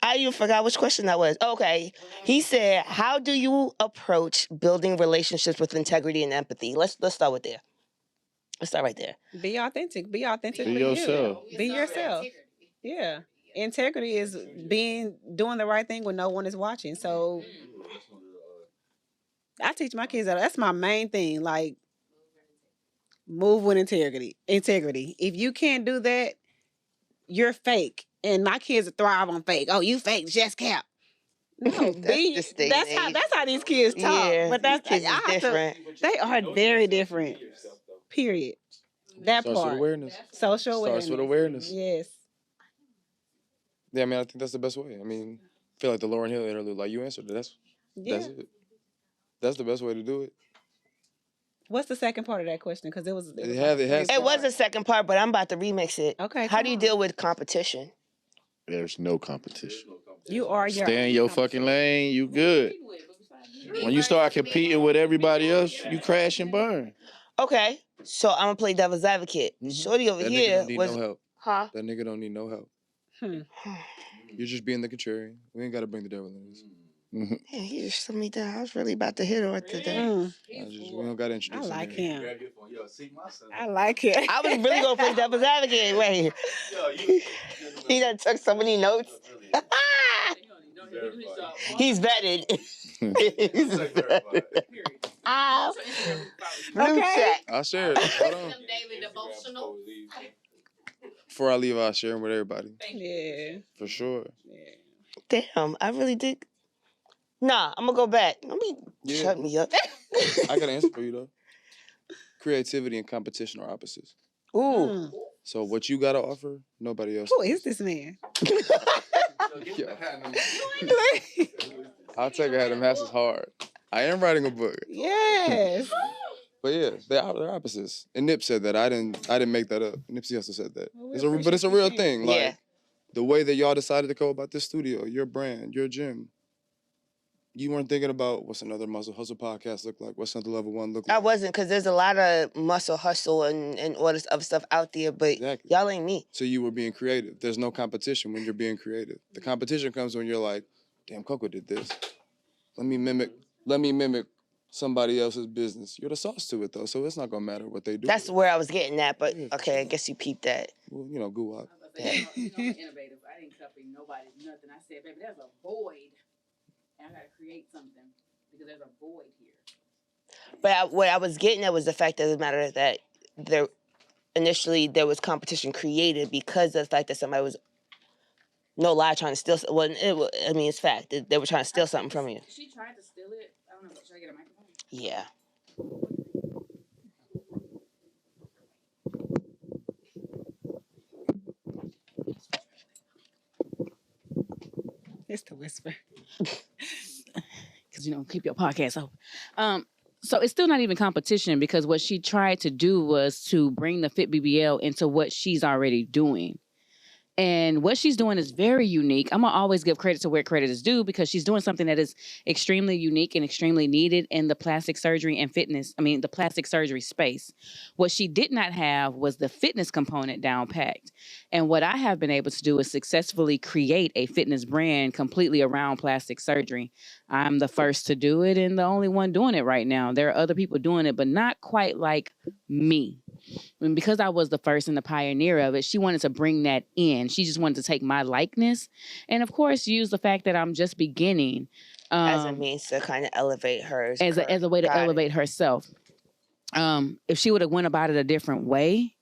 I even forgot which question that was. Okay. He said, how do you approach building relationships with integrity and empathy? Let's start with there. Let's start right there. Be authentic. Be authentic. Be with you. yourself. Be yourself. Yeah. Integrity is doing the right thing when no one is watching. So I teach my kids that that's my main thing. Like, move with integrity. Integrity. If you can't do that, you're fake. And my kids thrive on fake. Oh, you fake, just cap. No, this day and age. that's how these kids talk. Yeah, but that's these kids I is have to- different. they are very different. Period. That Starts with part. awareness. Social awareness. Starts with awareness. Yes. Yeah, I mean, I think that's the best way. I mean, I feel like the Lauryn Hill interlude, like you answered it. That's it. That's the best way to do it. What's the second part of that question? Because it was. It has- It was a second part, but I'm about to remix it. Okay. How come do you on. deal with competition? There's no competition. You are your. Stay in your fucking lane. You good. When you start competing with everybody else, you crash and burn. Okay, so I'm gonna play devil's advocate. Shorty over That nigga here don't need was, no help. huh? That nigga don't need no help. Hmm. You're just being the contrarian. We ain't got to bring the devil in this. Mm-hmm. Man, he just shut me down. I was really about to hit on today. We don't got to introduce him. I like here. him. I like it. I was really gonna play devil's advocate. Wait, he done took so many notes. He's vetted. He's vetted. Group chat. I'll share it. Hold on. Before I leave, I'll share them with everybody. Yeah. For sure. Damn, I really did. Nah, I'm gonna go back. Let me shut me up. I got an answer for you though. Creativity and competition are opposites. Ooh. So what you got to offer, nobody else. Who is this man? I'll take a hat. Them hats is hard. I am writing a book. Yes. But yeah, they're opposites. And Nip said that. I didn't make that up. Nipsey also said that. Well, But it's a real thing. Like Yeah. the way that y'all decided to go about this studio, your brand, your gym. You weren't thinking about what's another Muscle Hustle podcast look like? What's another Level 1 look like? I wasn't, because there's a lot of muscle hustle and all this other stuff out there, but Exactly. y'all ain't me. So you were being creative. There's no competition when you're being creative. The competition comes when you're like, damn, Coco did this. Let me mimic somebody else's business. You're the sauce to it though, so it's not gonna matter what they do. That's where I was getting at, but Yeah. okay, I guess you peeped that. Well, you know, goo up. Yeah. I'm innovative. I didn't copy nobody, nothing. I said, baby, there's a void. And I gotta create something because there's a void here. But what I was getting at was the fact of the matter that initially there was competition created because of the fact that somebody was, no lie, trying to steal. Well, it's fact. They were trying to steal something from you. She tried to steal it. I don't know. Should I get a microphone? Yeah. It's the whisper. Because, keep your podcast open. So it's still not even competition because what she tried to do was to bring the Fit BBL into what she's already doing. And what she's doing is very unique. I'm going to always give credit to where credit is due because she's doing something that is extremely unique and extremely needed in the plastic surgery and the plastic surgery space. What she did not have was the fitness component down packed. And what I have been able to do is successfully create a fitness brand completely around plastic surgery. I'm the first to do it and the only one doing it right now. There are other people doing it, but not quite like me. And because I was the first and the pioneer of it, she wanted to bring that in. She just wanted to take my likeness and, of course, use the fact that I'm just beginning. As a means to kind of elevate her. As a way to elevate herself. If she would have went about it a different way,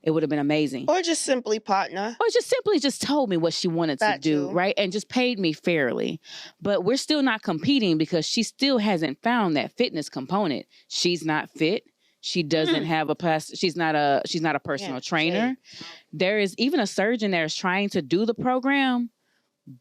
it would have been amazing. Or just simply partner. Or just simply told me what she wanted to do, right? And just paid me fairly. But we're still not competing because she still hasn't found that fitness component. She's not fit. She doesn't have she's not a personal trainer. There is even a surgeon that is trying to do the program,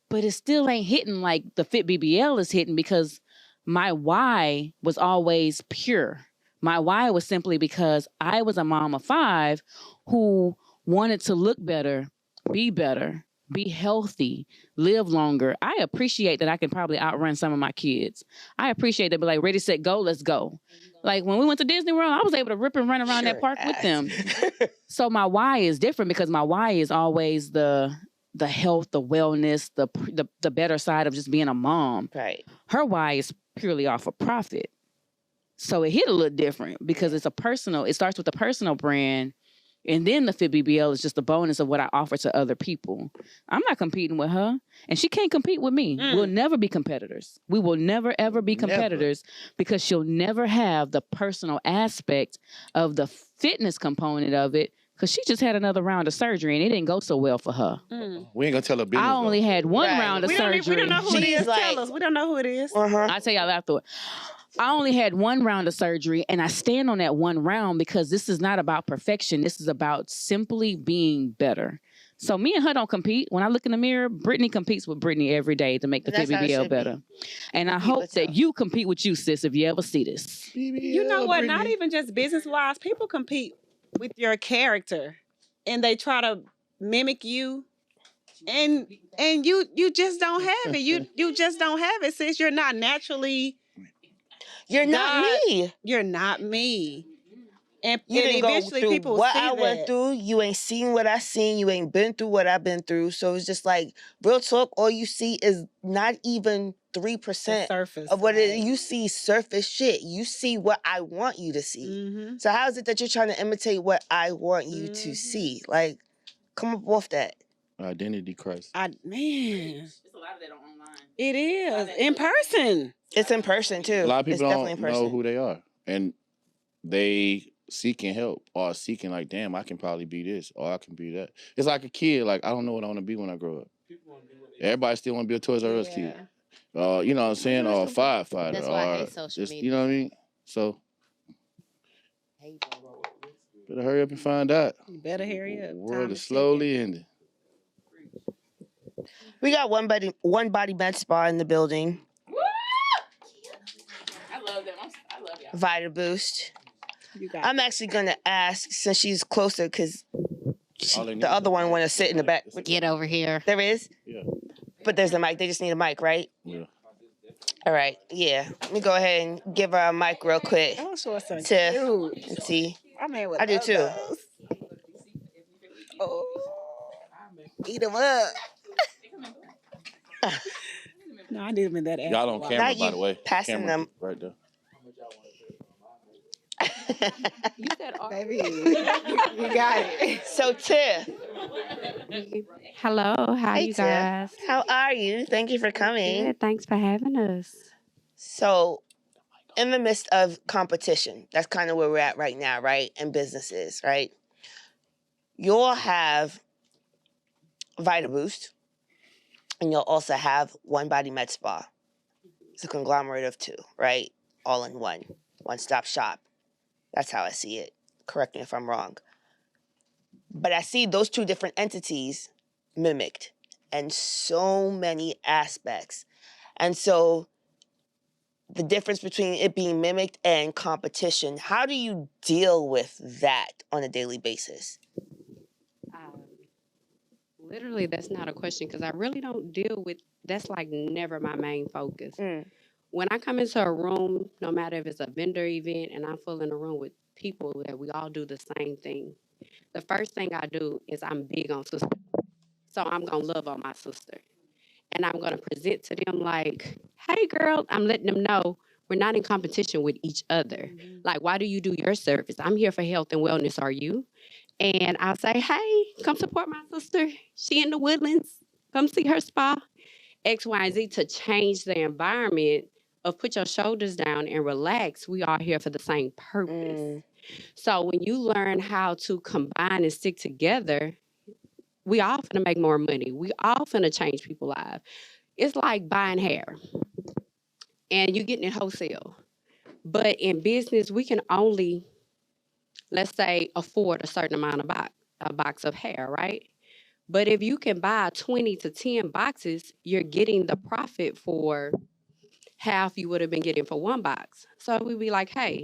but it still ain't hitting like the Fit BBL is hitting because my why was always pure. My why was simply because I was a mom of 5 who wanted to look better, be healthy, live longer. I appreciate that I can probably outrun some of my kids. I appreciate that, but like, ready, set, go, let's go. Like when we went to Disney World, I was able to rip and run around that park with them. So my why is different because my why is always the health, the wellness, the better side of just being a mom. Right. Her why is purely off of profit. So it hit a little different because it starts with a personal brand. And then the Fit BBL is just a bonus of what I offer to other people. I'm not competing with her, and she can't compete with me. We'll never be competitors. We will never, ever be competitors because she'll never have the personal aspect of the fitness component of it because she just had another round of surgery, and it didn't go so well for her. We ain't going to tell her business. I only had one round of surgery. We don't know who it is. Tell us. We don't know who it is. I'll tell y'all afterward. I only had one round of surgery, and I stand on that one round because this is not about perfection. This is about simply being better. So me and her don't compete. When I look in the mirror, Brittany competes with Brittany every day to make the Fit BBL better. And I hope that you compete with you, sis, if you ever see this. You know what? Brittany. Not even just business-wise. People compete with your character, and they try to mimic you. And you just don't have it. You just don't have it, sis. You're not naturally... You're not me. You're not me. And you didn't eventually go through people what see I went through. You ain't seen what I seen. You ain't been through what I've been through. So it's just like real talk. All you see is not even 3% surface of what it right. is. You see surface shit. You see what I want you to see. So how is it that you're trying to imitate what I want you to see? Like, come up off that. Identity crisis. Man. It's a lot of that online. It is. In person. It's in person too. A lot of It's people definitely don't in person. know who they are. And they seeking help or seeking like, damn, I can probably be this or I can be that. It's like a kid, like, I don't know what I want to be when I grow up. Everybody still want to be a Toys R Us kid. You know what I'm saying? Or a firefighter. That's why I or hate social just, media. you know what I mean? So better hurry up and find out. You better hurry up. The world is slowly ending. We got one body med spa in the building. I love them. I love y'all. Vita Boost. You got I'm actually gonna ask since she's closer because All they need the is other a one mic. want to sit in the back. Get over here. There is, Yeah. but there's a mic. They just need a mic, right? Yeah. All right. Yeah. Let me go ahead and give her a mic real quick. Oh, sure, son. Tiff. Cute. Let's see. I mean, with I do too. those. Oh, eat them up. No, I need them in that ass. Y'all on camera, Not by you the way. passing Camera them. right there. You said Baby, you got it. So Tiff, Hello, how hey you Tiff, guys? how are you? Thank you for coming. Good, thanks for having us. So, in the midst of competition, that's kind of where we're at right now, right? In businesses, right? You'll have Vita Boost, and you'll also have One Body Med Spa. It's a conglomerate of two, right? All in one-stop shop. That's how I see it. Correct me if I'm wrong. But I see those two different entities mimicked in so many aspects. And so the difference between it being mimicked and competition, how do you deal with that on a daily basis? Literally, that's not a question because I really don't deal with, that's like never my main focus. When I come into a room, no matter if it's a vendor event and I'm full in a room with people that we all do the same thing, the first thing I do is I'm big on sister. So I'm going to love on my sister. And I'm going to present to them like, hey, girl, I'm letting them know we're not in competition with each other. Like, why do you do your service? I'm here for health and wellness. Are you? And I'll say, hey, come support my sister. She in the Woodlands. Come see her spa. X, Y, and Z to change the environment of put your shoulders down and relax. We are here for the same purpose. So when you learn how to combine and stick together, we all finna make more money. We all finna change people's lives. It's like buying hair and you getting it wholesale. But in business, we can only, let's say, afford a certain amount of a box of hair, right? But if you can buy 20 to 10 boxes, you're getting the profit for half you would have been getting for one box. So we'd be like, hey,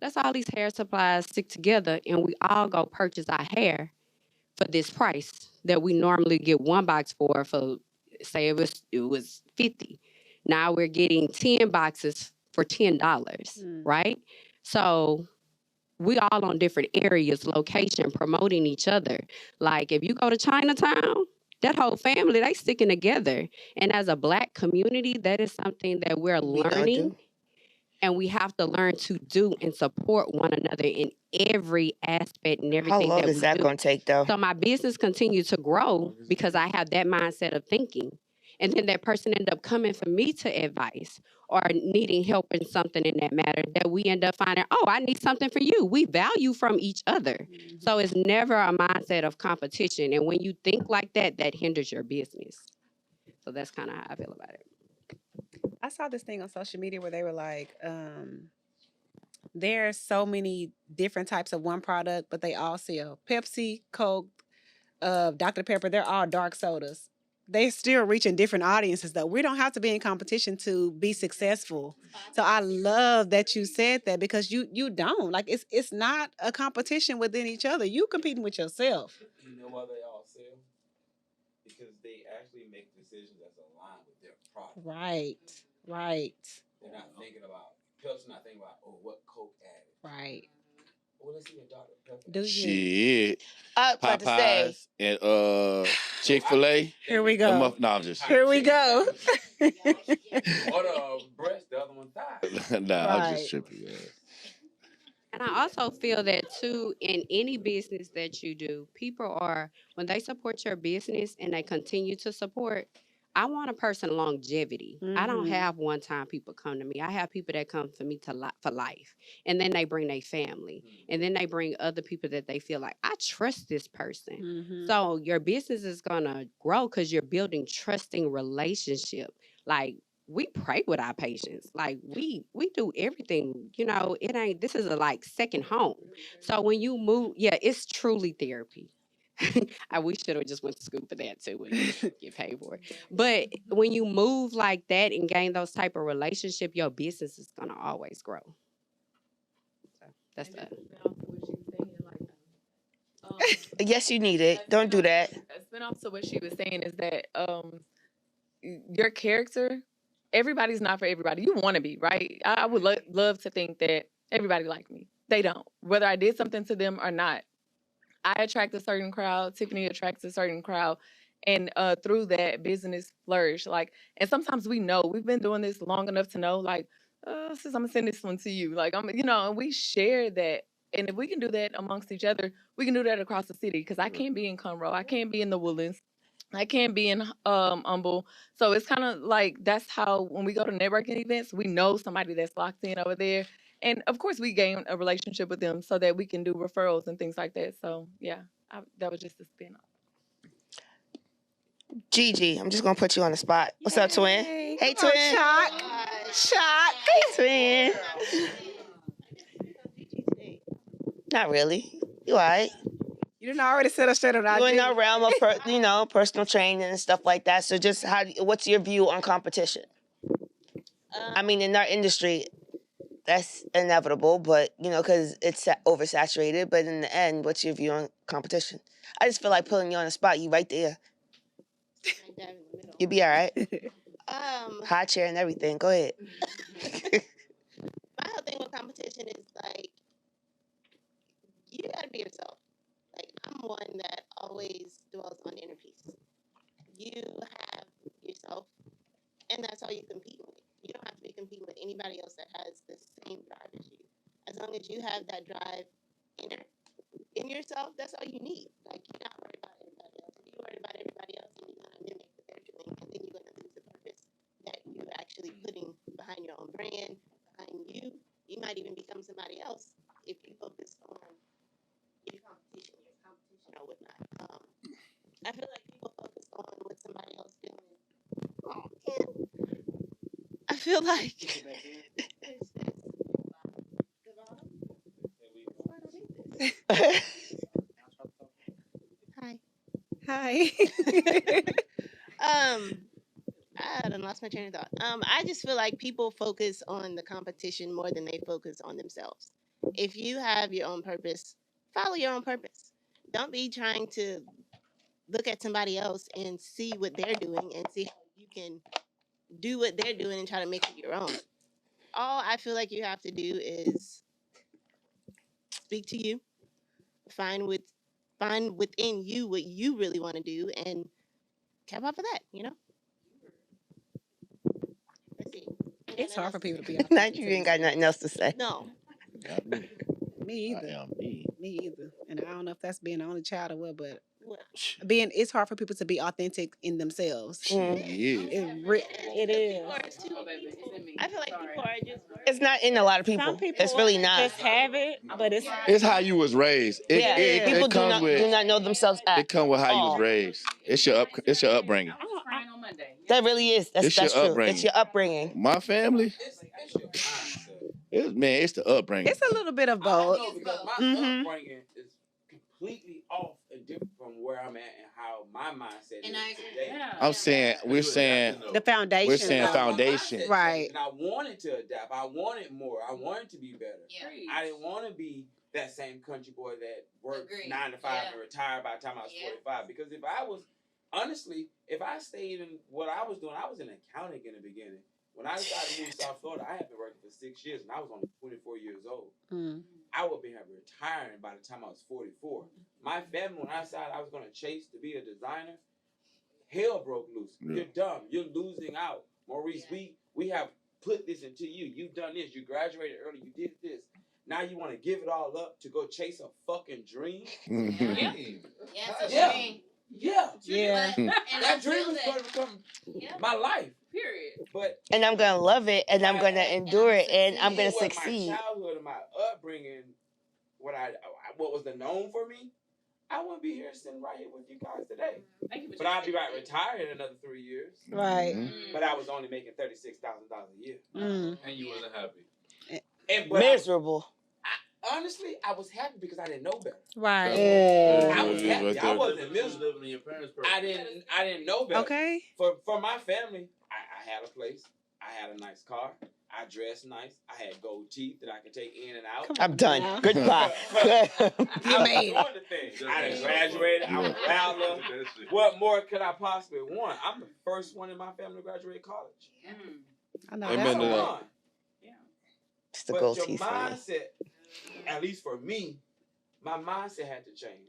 let's all these hair supplies stick together and we all go purchase our hair for this price that we normally get one box for say it was 50. Now we're getting 10 boxes for $10, right? So we all on different areas, location, promoting each other. Like if you go to Chinatown, that whole family, they sticking together. And as a Black community, that is something that we're learning. And we have to learn to do and support one another in every aspect and everything. How long is that going to take, though? So my business continues to grow because I have that mindset of thinking. And then that person end up coming for me to advice or needing help in something in that matter that we end up finding, oh, I need something for you. We value from each other. So it's never a mindset of competition. And when you think like that, that hinders your business. So that's kind of how I feel about it. I saw this thing on social media where they were like, there's so many different types of one product, but they all sell Pepsi, Coke, Dr. Pepper. They're all dark sodas. They're still reaching different audiences, though. We don't have to be in competition to be successful. So I love that you said that because you don't. Like, it's not a competition within each other. You competing with yourself. You know why they all sell? Because they actually make decisions that's aligned with their product. Right. They're not thinking about, Pepsi's not thinking about, oh, what Coke added. Right. Well, let's see your daughter. Do you? Shit. I was about to say, Popeyes and Chick-fil-A. Here we go. No, I'm just Here we go. One breast, the other one thigh. nah, I'm just Right. tripping, man. And I also feel that too, in any business that you do, people are, when they support your business and they continue to support, I want a person longevity. I don't Mhm. have one time people come to me. I have people that come for me for life. And then they bring their family. And then they bring other people that they feel like, I trust this person. Mhm. So your business is going to grow because you're building trusting relationship. Like, we pray with our patients. Like we do everything. You know, it ain't. This is a like second home. So when you move, yeah, it's truly therapy. We should have just went to school for that too and get paid for it. But when you move like that and gain those type of relationship, your business is gonna always grow. So that's that. yes, you need it. Don't do that. Spin off to what she was saying is that your character, everybody's not for everybody. You want to be, right? I would love to think that everybody like me. They don't. Whether I did something to them or not. I attract a certain crowd. Tiffany attracts a certain crowd. And through that, business flourish. Like, and sometimes we know we've been doing this long enough to know, like, sis, I'm gonna send this one to you. Like, and we share that. And if we can do that amongst each other, we can do that across the city. Because I can't be in Conroe, I can't be in the Woodlands, I can't be in Humble. So it's kind of like that's how when we go to networking events, we know somebody that's locked in over there. And of course, we gain a relationship with them so that we can do referrals and things like that. So yeah, that was just a spin off. Gigi, I'm just gonna put you on the spot. What's up, twin? Hey, Hey, come on, twin. Shock. Hey, twin. Not really. You alright? You didn't already set us straight on our You in G. the realm of personal training and stuff like that. So just what's your view on competition? I mean, in our industry, that's inevitable, but because it's oversaturated. But in the end, what's your view on competition? I just feel like pulling you on the spot. You right there. You'll be all right. High chair and everything. Go ahead. My whole thing with competition is like you gotta be yourself. Like I'm one that always dwells on the inner peace. You have yourself, and that's all you compete with. You don't have to be competing with anybody else that has the same drive as you. As long as you have that drive in yourself, that's all you need. Like you're not worried about everybody else. If you're worried about everybody else, then you're gonna mimic what they're doing, and then you're gonna lose the purpose that you're actually putting behind your own brand, behind you. You might even become somebody else if you focus on your competition or whatnot. I feel like people focus on what somebody else doing. Oh, yeah. I feel like Hi. I done lost my train of thought. I just feel like people focus on the competition more than they focus on themselves. If you have your own purpose, follow your own purpose. Don't be trying to look at somebody else and see what they're doing and see how you can do what they're doing and try to make it your own. All I feel like you have to do is speak to you, find within you what you really want to do, and cap off of that. Let's see. It's hard for people to be Now authentic. you ain't got nothing else to say. No. Got me. Me either. I am me. Me either. And I don't know if that's being the only child or what, but What? it's hard for people to be authentic in themselves. Yeah. It is. I feel like people are just. It's not in a lot of people. Some people It's really not. just have it, but it's It's how you was raised. People It comes do not know themselves at It comes with how you all. was raised. It's your upbringing. That really is. That's your true. upbringing. It's your upbringing. My family, It's your mindset. it's the upbringing. it's a little bit of both. I know because my upbringing is completely off and different from where I'm at and how my mindset is today. I'm saying we're saying The foundation. We're saying How my foundation. mindset Right. changed, and I wanted to adapt. I wanted more. I wanted to be better. Yeah. I didn't want to be that same country boy that worked 9 to 5 and retired by the time I was 45. Because if I stayed in what I was doing, I was in accounting in the beginning. When I decided to move to South Florida, I had been working for 6 years and I was only 24 years old. Mm. I I would be retiring by the time I was 44. My family, when I decided I was going to chase to be a designer, hell broke loose. Yeah. You're dumb. You're losing out. Maurice, we have put this into you. You've done this. You graduated early. You did this. Now you want to give it all up to go chase a fucking dream? Yeah, it's a Yeah. dream. Yeah. And That dream is going to become my life. Period. But And I'm gonna love it, and I'm gonna endure it, and I'm gonna what succeed. my childhood and my upbringing, what was the known for me, I wouldn't be here sitting right here with you guys today. But I'd be retired in another 3 years. Right. But I was only making $36,000 a year. And you wasn't happy. Miserable. Honestly, I was happy because I didn't know better. Right. I was happy. I wasn't miserable. Living in your parents' I didn't know better. Okay. For my family, I had a place. I had a nice car. I dressed nice. I had gold teeth that I could take in and out. I'm done. Goodbye. I was doing the thing. I done graduated. I was Rattler. What more could I possibly want? I'm the first one in my family to graduate college. I know Amen that's to that. right. It's the But gold your teeth for me. mindset, at least for me, my mindset had to change.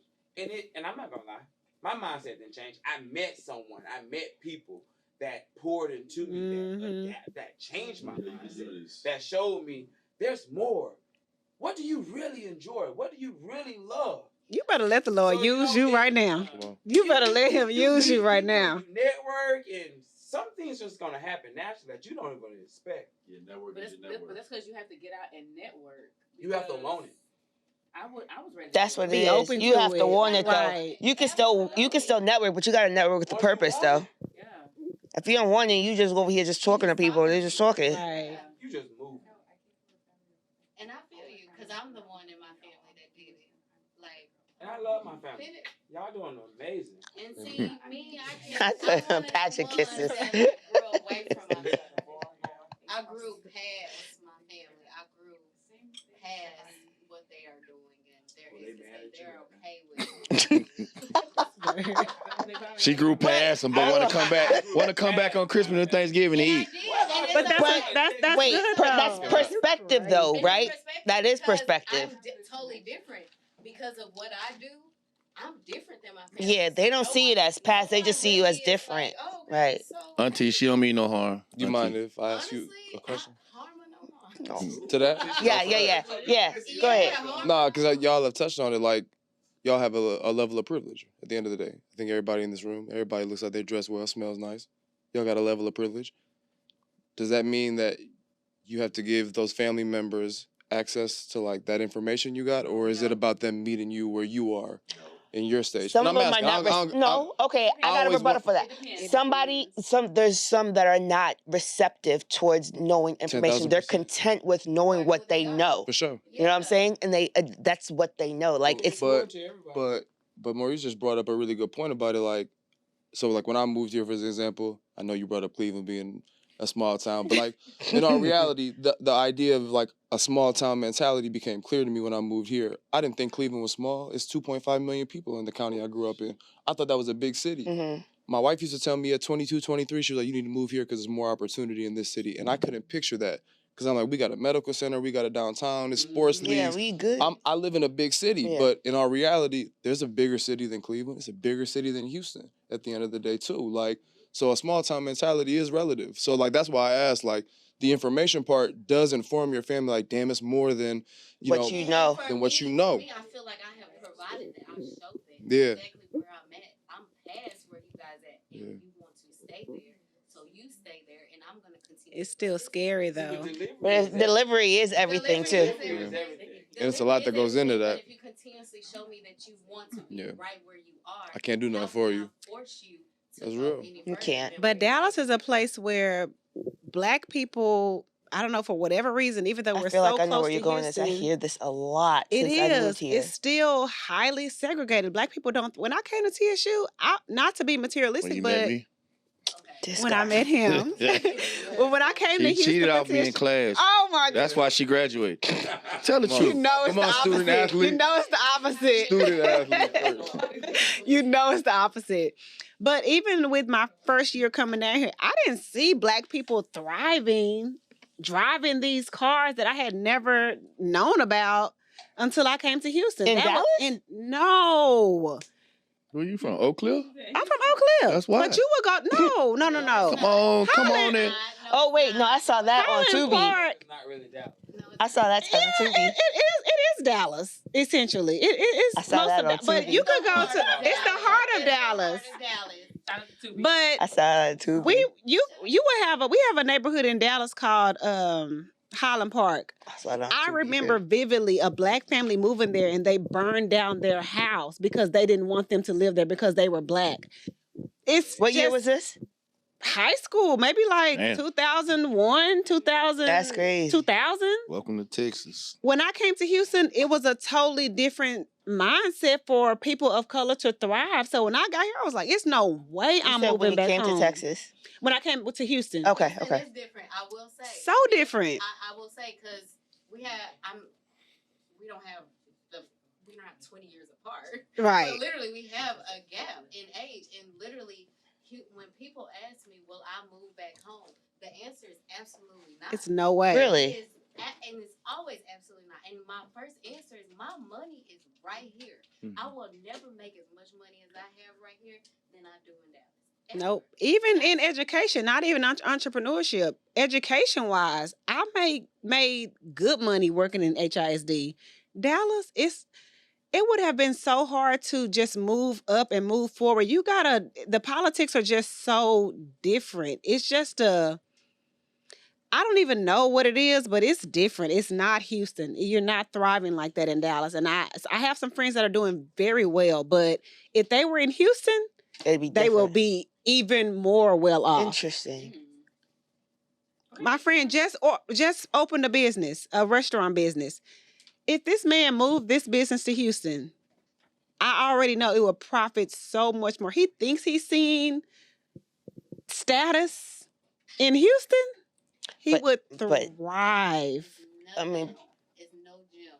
And I'm not gonna lie, my mindset didn't change. I met someone. I met people that poured into me, that changed my mindset, that showed me there's more. What do you really enjoy? What do you really love? You better let the Lord use you right now. You better let him use you right now. You network, and some things just gonna happen naturally that you don't even expect. But that's because you have to get out and network. You have to want it. I was ready. That's what it Be is. open You to have to it. want it though. Right. You can still network, but you gotta network with the purpose though. Yeah. If you don't want it, you just go over here just talking to people. They're just talking. Right. You just move. And I feel you, because I'm the one in my family that did it. Like, And I love my family. Y'all doing amazing. and see, me, I I'm thought one of the Patrick ones kisses. that grew away from my family. I grew past my family. I grew past what they are doing, and they're okay with it. She grew past them, but want to come back on Christmas and Thanksgiving to eat. But that's Wait, good that's though. perspective though, right? That is perspective. I'm totally different because of what I do. I'm different than my family. Yeah, they don't see it as past. They just see you as different, right? Auntie, she don't mean no harm. You Auntie. mind if I ask you a question? No. To that? Yeah. Go ahead. Nah, because y'all have touched on it. Like, y'all have a level of privilege at the end of the day. I think everybody in this room, everybody looks like they dress well, smells nice. Y'all got a level of privilege. Does that mean that you have to give those family members access to, like, that information you got? Or is it about them meeting you where you are in your stage? Some And of I'm them are asking, not. Okay, I got a always rebuttal for that. There's some that are not receptive towards knowing information. They're 10,000%. content with knowing what they know. For sure. You know what I'm saying? And that's what they know. Like it's. But Maurice just brought up a really good point about it. Like, so like when I moved here, for example, I know you brought up Cleveland being a small town, but like in our reality, the idea of like a small town mentality became clear to me when I moved here. I didn't think Cleveland was small. It's 2.5 million people in the county I grew up in. I thought that was a big city. Mm-hmm. My wife used to tell me at 22, 23, she was like, you need to move here because there's more opportunity in this city. And I couldn't picture that. Because I'm like, we got a medical center, we got a downtown, there's sports leagues. Yeah, we good. I live in a big city, but in our reality, there's a bigger city than Cleveland. It's a bigger city than Houston at the end of the day, too. Like, so a small town mentality is relative. So, like, that's why I asked, like, the information part does inform your family, like, damn, it's more than, what you know. Than what you know. Me, I feel like I have provided that. I showed that. Yeah. Exactly where I'm at. I'm past where you guys at, and you want to stay there. So you stay there, and I'm going to continue. It's still scary though. But delivery is everything too. And it's a lot that goes into that. If you continuously show me that you want to be right where you are, I can't do nothing for you. Force you to That's go real. any You further can't. than But where you Dallas is a place where Black people, I don't know, for whatever reason, even though I we're feel so like I know close where to you're going. This I Houston, hear this a lot it since I moved is. here. It's still highly segregated. Black people don't. When I came to TSU, not to be When materialistic, you but met me, This when guy. I met him, well, when I came to she Houston, cheated for off me in TSU class. Oh my God! That's why she graduated. Tell the truth. You know it's Come on, the student opposite. athlete. You know it's the opposite. Student athlete first. You know it's the opposite. But even with my first year coming down here, I didn't see Black people thriving, driving these cars that I had never known about. until I came to Houston. In Dallas? No. Where you from? Oak Cliff? I'm from Oak Cliff. That's why. But you would go. No. Come on in. Oh wait, no, I saw that on Highland Tubi. Park. It's not really Dallas. I saw that on Tubi. It is Dallas, essentially. It is I saw most that of on but Tubi. you could go to. It's the heart of Dallas. But I saw that on Tubi. we have a neighborhood in Dallas called Highland Park. I saw that on I Tubi, remember too. vividly a black family moving there, and they burned down their house because they didn't want them to live there because they were black. What year was this? High school, maybe like Damn. 2001, 2000. That's crazy. 2000. Welcome to Texas. When I came to Houston, it was a totally different mindset for people of color to thrive. So when I got here, I was like, "It's no way You I'm said moving when you back came home." to Texas. When I came to Houston, Okay. It's different. I will say. so different. I will say because we don't have 20 years apart. Right. But literally, we have a gap in age, and literally, when people ask me, "Will I move back home?" The answer is absolutely not. It's no way. Really? And it's always absolutely not. And my first answer is my money is right here. Mm-hmm. I will never make as much money as I have right here than I do in Dallas. Nope. Even in education, not even entrepreneurship. Education wise, I made good money working in HISD. Dallas, it would have been so hard to just move up and move forward. The politics are just so different. It's just I don't even know what it is, but it's different. It's not Houston. You're not thriving like that in Dallas. And I have some friends that are doing very well, but if they were in Houston, they will be even more well off. Interesting. My friend just opened a restaurant business. If this man moved this business to Houston, I already know it will profit so much more. He thinks he's seeing status in Houston. He would thrive. I mean, it's no gym.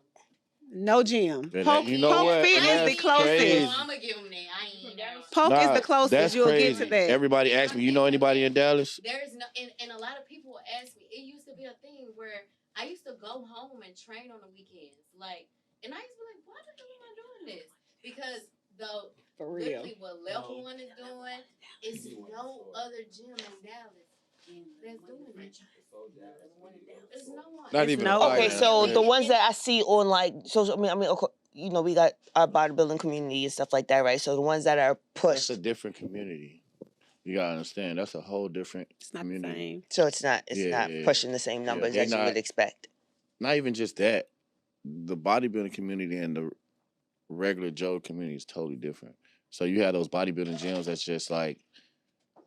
No gym. Poke Fit is the closest. Crazy. I'm gonna give him that. I ain't know. Poke is the closest. That's You'll crazy. get to that. Everybody asked me, you know anybody in Dallas? There's no, and a lot of people ask me. It used to be a thing where I used to go home and train on the weekends, and I used to be like, why the hell am I doing this? Because literally what Level 1 is doing is no other gym in Dallas that's doing it. There's no one. Not even. Okay, so the ones that I see on like social, we got our bodybuilding community and stuff like that, right? So the ones that are pushed. That's a different community. You gotta understand, that's a whole different community. So it's not pushing the same numbers as you would expect. Not even just that. The bodybuilding community and the regular Joe community is totally different. So you have those bodybuilding gyms that's just like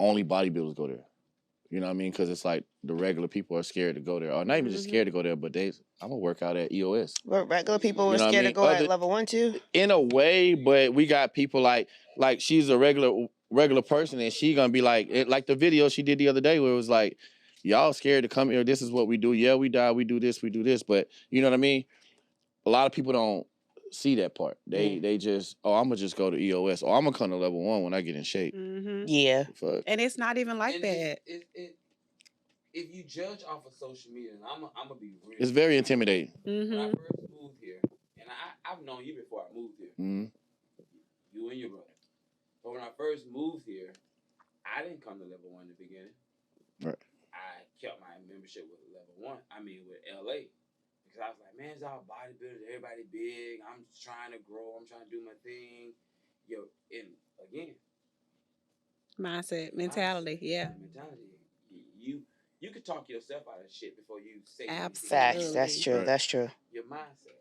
only bodybuilders go there. You know what I mean? Because it's like the regular people are scared to go there, or not even just scared to go there, but I'm gonna work out at EOS. But regular people were scared to go at Level 1 too. In a way, but we got people like she's a regular person, and she gonna be like the video she did the other day where it was like, y'all scared to come here. This is what we do. Yeah, we die. We do this. But you know what I mean? A lot of people don't see that part. They just, I'm gonna just go to EOS, or I'm gonna come to Level 1 when I get in shape. Mm-hmm. Yeah. Fuck. And it's not even like that. If you judge off of social media, and I'm gonna be real. It's very intimidating. When I first moved here, and I've known you before I moved here. Mm-hmm. You and your brother. But when I first moved here, I didn't come to Level 1 in the beginning. Right. I kept my membership with Level 1. With LA. Because I was like, man, it's all bodybuilders, everybody big. I'm just trying to grow. I'm trying to do my thing. And again. Mindset, mentality, yeah. Mentality. You could talk yourself out of shit before you say Absolutely. Facts. That's true. Right. That's true. your mindset.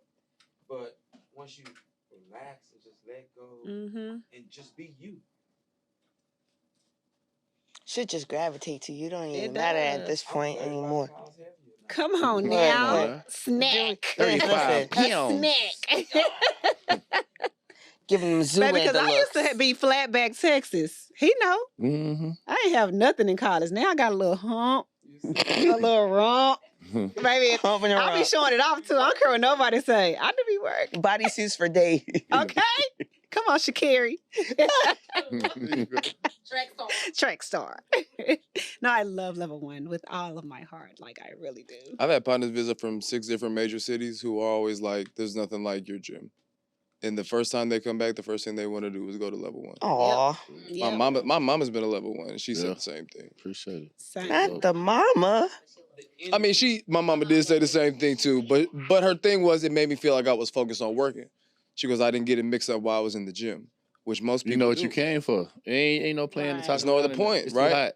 But once you relax and just let go and just be you. Should just gravitate to you. Don't even It matter at does. this point anymore. Come on Right, now. right. Snack. 35 pounds. Snack. Giving them Zoolander Baby, because I used looks. to be Flatback, Texas. He know. Mm-hmm. I ain't have nothing in college. Now I got a little hump, a little rump. Baby, Humping I'll be around. showing it off too. I don't care what nobody say. I do be working. Bodysuits for days. Okay? Come on, Shakiri. Track star. Track star. No, I love level 1 with all of my heart. Like, I really do. I've had partners visit from 6 different major cities who are always like, there's nothing like your gym. And the first time they come back, the first thing they want to do is go to level 1. Aw. Yep. My mama's been a level 1, and she said the same thing. Appreciate it. Same. Not the mama. I mean, my mama did say the same thing too, but her thing was it made me feel like I was focused on working. She goes, I didn't get it mixed up while I was in the gym, which most people You know what do. you came for. Ain't no plan to talk. There's no other about it. point, It's right? Too hot.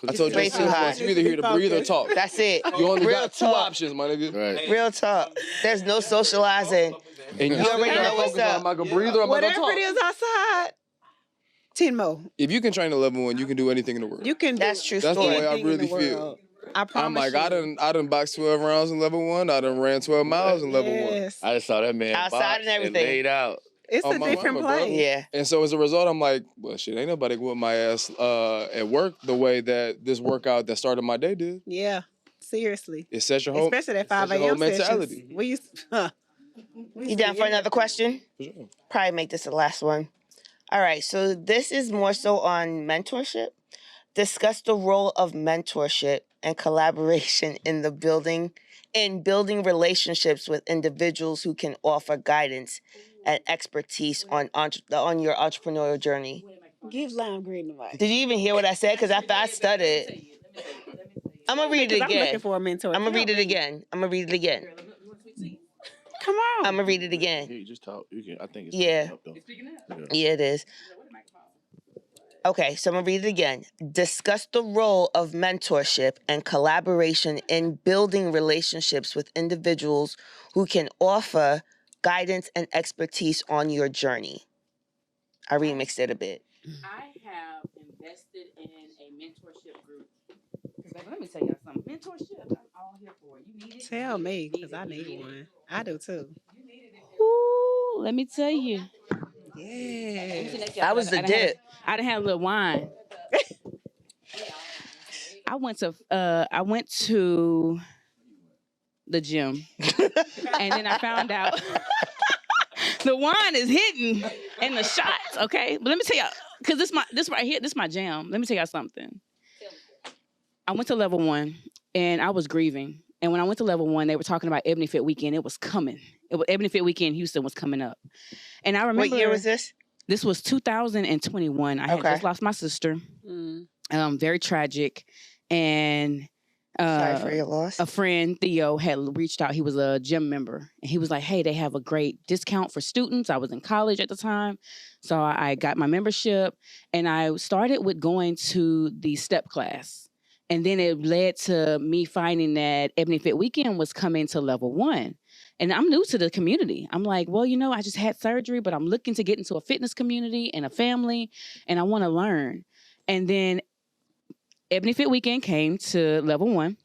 I told you, way too hot. you either here to breathe or talk. That's it. You only Real got 2 talk. options, my nigga. Right. Real talk. There's no socializing. And you already know what's up. Am I gonna breathe or am I gonna Whatever talk? it is outside, 10 more. If you can train a level 1, you can do anything in the world. You can do That's true That's the story. way I anything in really the feel. world. I promise I'm like, you. I done boxed 12 rounds in level 1. I done ran 12 miles in level 1. Yes. I just saw that man Outside box and everything. laid out. It's Oh, a my different mama, bro. place. Yeah. And so as a result, I'm like, well, shit, ain't nobody whip my ass at work the way that this workout that started my day did. Yeah. Seriously. It sets your whole, Especially that it sets 5 your whole a.m. mentality. sessions. We used You down for another question? For sure. Probably make this the last one. All right. So this is more so on mentorship. Discuss the role of mentorship and collaboration in building relationships with individuals who can offer guidance and expertise on your entrepreneurial journey. give Lime Green the mic. Did you even hear what I said? Because I stuttered. I'm gonna read it I'm looking again. for a mentor. I'm gonna read it again. Come on. I'm gonna read it again. Yeah, you just talk. You can. I think it's Yeah. up, though. Yeah, it is. Okay, so I'm gonna read it again. Discuss the role of mentorship and collaboration in building relationships with individuals who can offer guidance and expertise on your journey. I remixed it a bit. I have invested in a mentorship group. Because, baby, let me tell you something. Mentorship, I'm all here for it. You need it. Tell me, because I need one. I do too. Ooh, let me tell you. Yeah. I was the dip. I done had a little wine. I went to the gym, and then I found out the wine is hidden in the shots. Okay, but let me tell y'all, because this right here, this my jam. Let me tell y'all something. I went to level 1, and I was grieving. And when I went to level 1, they were talking about Ebony Fit Weekend. It was coming. Ebony Fit Weekend in Houston was coming up. And I remember. What year was this? This was 2021. I had just lost my sister. Very tragic. And Sorry for your loss. a friend, Theo, had reached out. He was a gym member. And he was like, hey, they have a great discount for students. I was in college at the time. So I got my membership. And I started with going to the step class. And then it led to me finding that Ebony Fit Weekend was coming to level 1. And I'm new to the community. I'm like, well, I just had surgery, but I'm looking to get into a fitness community and a family, and I want to learn. And then Ebony Fit Weekend came to level 1,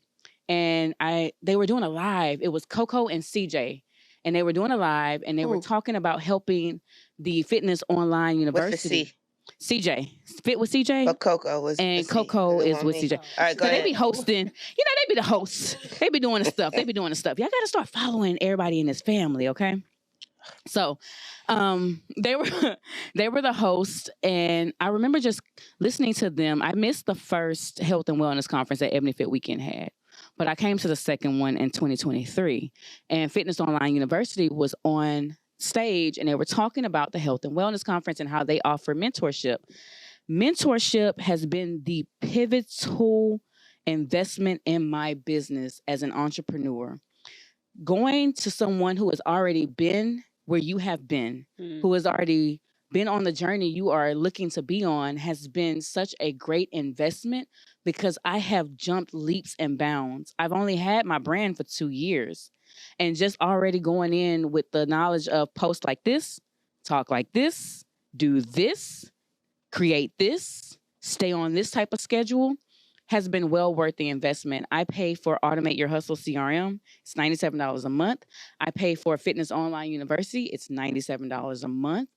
and they were doing a live. It was Coco and CJ, and they were doing a live, and they were talking about helping the Fitness Online University. With the C. CJ. Fit with CJ? But Coco was And with the C. Coco It is was with me. CJ. All right, go So ahead. they be hosting. They be the hosts. They be doing the stuff. Y'all got to start following everybody in this family, okay? So they were the host, and I remember just listening to them. I missed the first health and wellness conference that Ebony Fit Weekend had, but I came to the second one in 2023, and Fitness Online University was on stage, and they were talking about the health and wellness conference and how they offer mentorship. Mentorship has been the pivotal investment in my business as an entrepreneur. Going to someone who has already been where you have been, who has already been on the journey you are looking to be on, has been such a great investment because I have jumped leaps and bounds. I've only had my brand for 2 years, and just already going in with the knowledge of post like this, talk like this, do this, create this, stay on this type of schedule, has been well worth the investment. I pay for Automate Your Hustle CRM. It's $97 a month. I pay for Fitness Online University. It's $97 a month.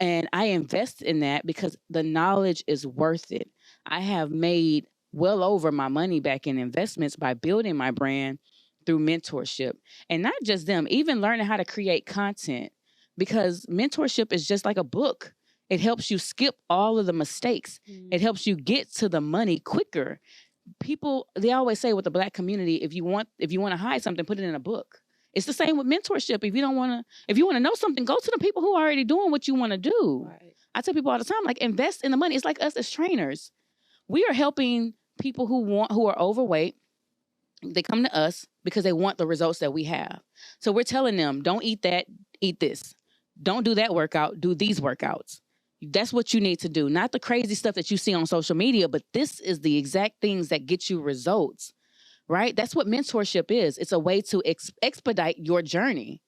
And I invest in that because the knowledge is worth it. I have made well over my money back in investments by building my brand through mentorship. And not just them, even learning how to create content. because mentorship is just like a book. It helps you skip all of the mistakes. It helps you get to the money quicker. People, they always say with the Black community, if you want to hide something, put it in a book. It's the same with mentorship. If you want to know something, go to the people who are already doing what you want to do. Right. I tell people all the time, like, invest in the money. It's like us as trainers. We are helping people who are overweight. They come to us because they want the results that we have. So we're telling them, don't eat that, eat this. Don't do that workout, do these workouts. That's what you need to do. Not the crazy stuff that you see on social media, but this is the exact things that get you results, right? That's what mentorship is. It's a way to expedite your journey.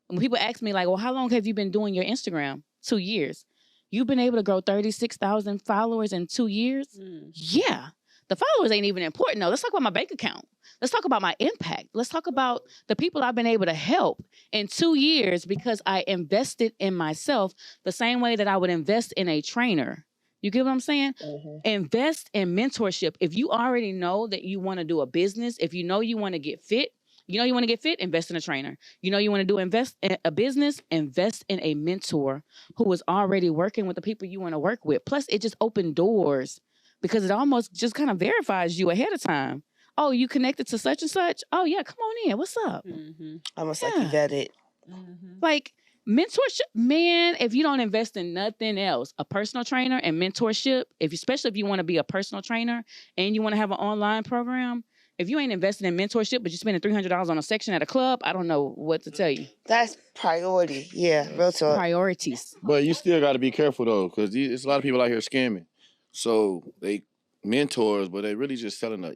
When people ask me like, well, how long have you been doing your Instagram? 2 years. You've been able to grow 36,000 followers in 2 years? Yeah. The followers ain't even important though. Let's talk about my bank account. Let's talk about my impact. Let's talk about the people I've been able to help in 2 years because I invested in myself the same way that I would invest in a trainer. You get what I'm saying? Invest in mentorship. If you already know that you want to do a business, if you know you want to get fit, invest in a trainer. You know you want to invest in a business, invest in a mentor who is already working with the people you want to work with. Plus, it just opened doors because it almost just kind of verifies you ahead of time. Oh, you connected to such and such? Oh, yeah, come on in. What's up? Almost like you vetted. Like, mentorship, man, if you don't invest in nothing else, a personal trainer and mentorship, especially if you want to be a personal trainer and you want to have an online program, if you ain't investing in mentorship, but you're spending $300 on a section at a club, I don't know what to tell you. That's priority. Yeah, real talk. Priorities. But you still got to be careful, though, because there's a lot of people out here scamming. So they mentors, but they really just selling a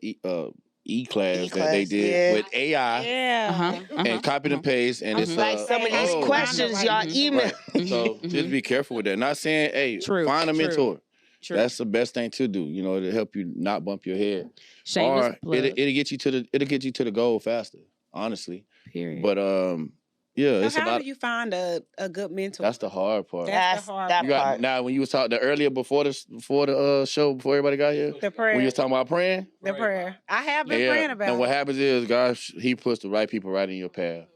E-class that they did with AI and copy and paste. And it's like some of these questions y'all email. Right. So just be careful with that. Not saying, hey, find a mentor. True. That's the best thing to do. You know, it'll help you not bump your head. Shameless plug. It'll get you to the goal faster, honestly. Period. But yeah, so it's how do you find a good mentor? That's the hard part. That's the hard part. Now, when you was talking earlier before the show, before everybody got here, the prayer. When you was talking about praying, the prayer. I have been praying about. And what happens is, God, He puts the right people right in your path,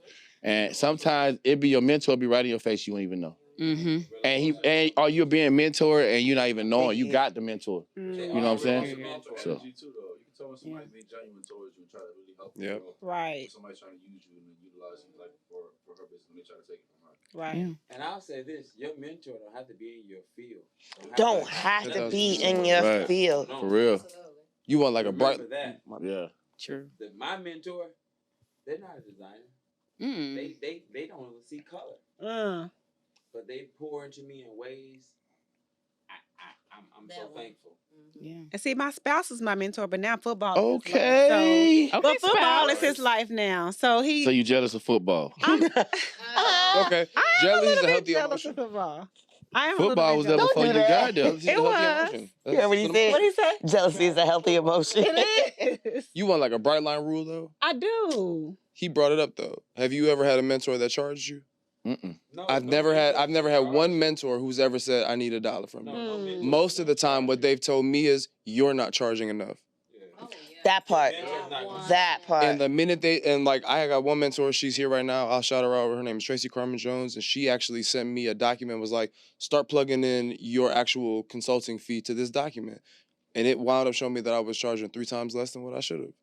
and sometimes it be your mentor be right in your face, you don't even know. And or you're being mentored and you're not even knowing you got the mentor. You know what I'm saying? So. Tell somebody's being genuine towards you and try to really help you. Yep. Right. Somebody's trying to use you and utilize you like for her business and they try to take it from her. Right. And I'll say this, your mentor don't have to be in your field. Don't have to be in your field. For real. You want like a bright that. Yeah. True. My mentor, they're not a designer. They don't even see color. But they pour into me in ways I'm so thankful. Yeah. And see, my spouse is my mentor, but now football. Okay. So, but football is his life now. So you jealous of football? Okay. Jealous is a healthy jealous emotion. of football. I am Football was there before you got there. It was. Yeah, what he said? What he say? Jealousy is a healthy emotion. It is. You want like a bright line rule though? I do. He brought it up though. Have you ever had a mentor that charged you? No, I've never had one mentor who's ever said I need $1 from you. Most of the time, what they've told me is you're not charging enough. That part. And the minute I got one mentor, she's here right now. I'll shout her out. Her name is Tracy Carmen Jones, and she actually sent me a document. Was like, start plugging in your actual consulting fee to this document, and it wound up showing me that I was charging 3 times less than what I should have.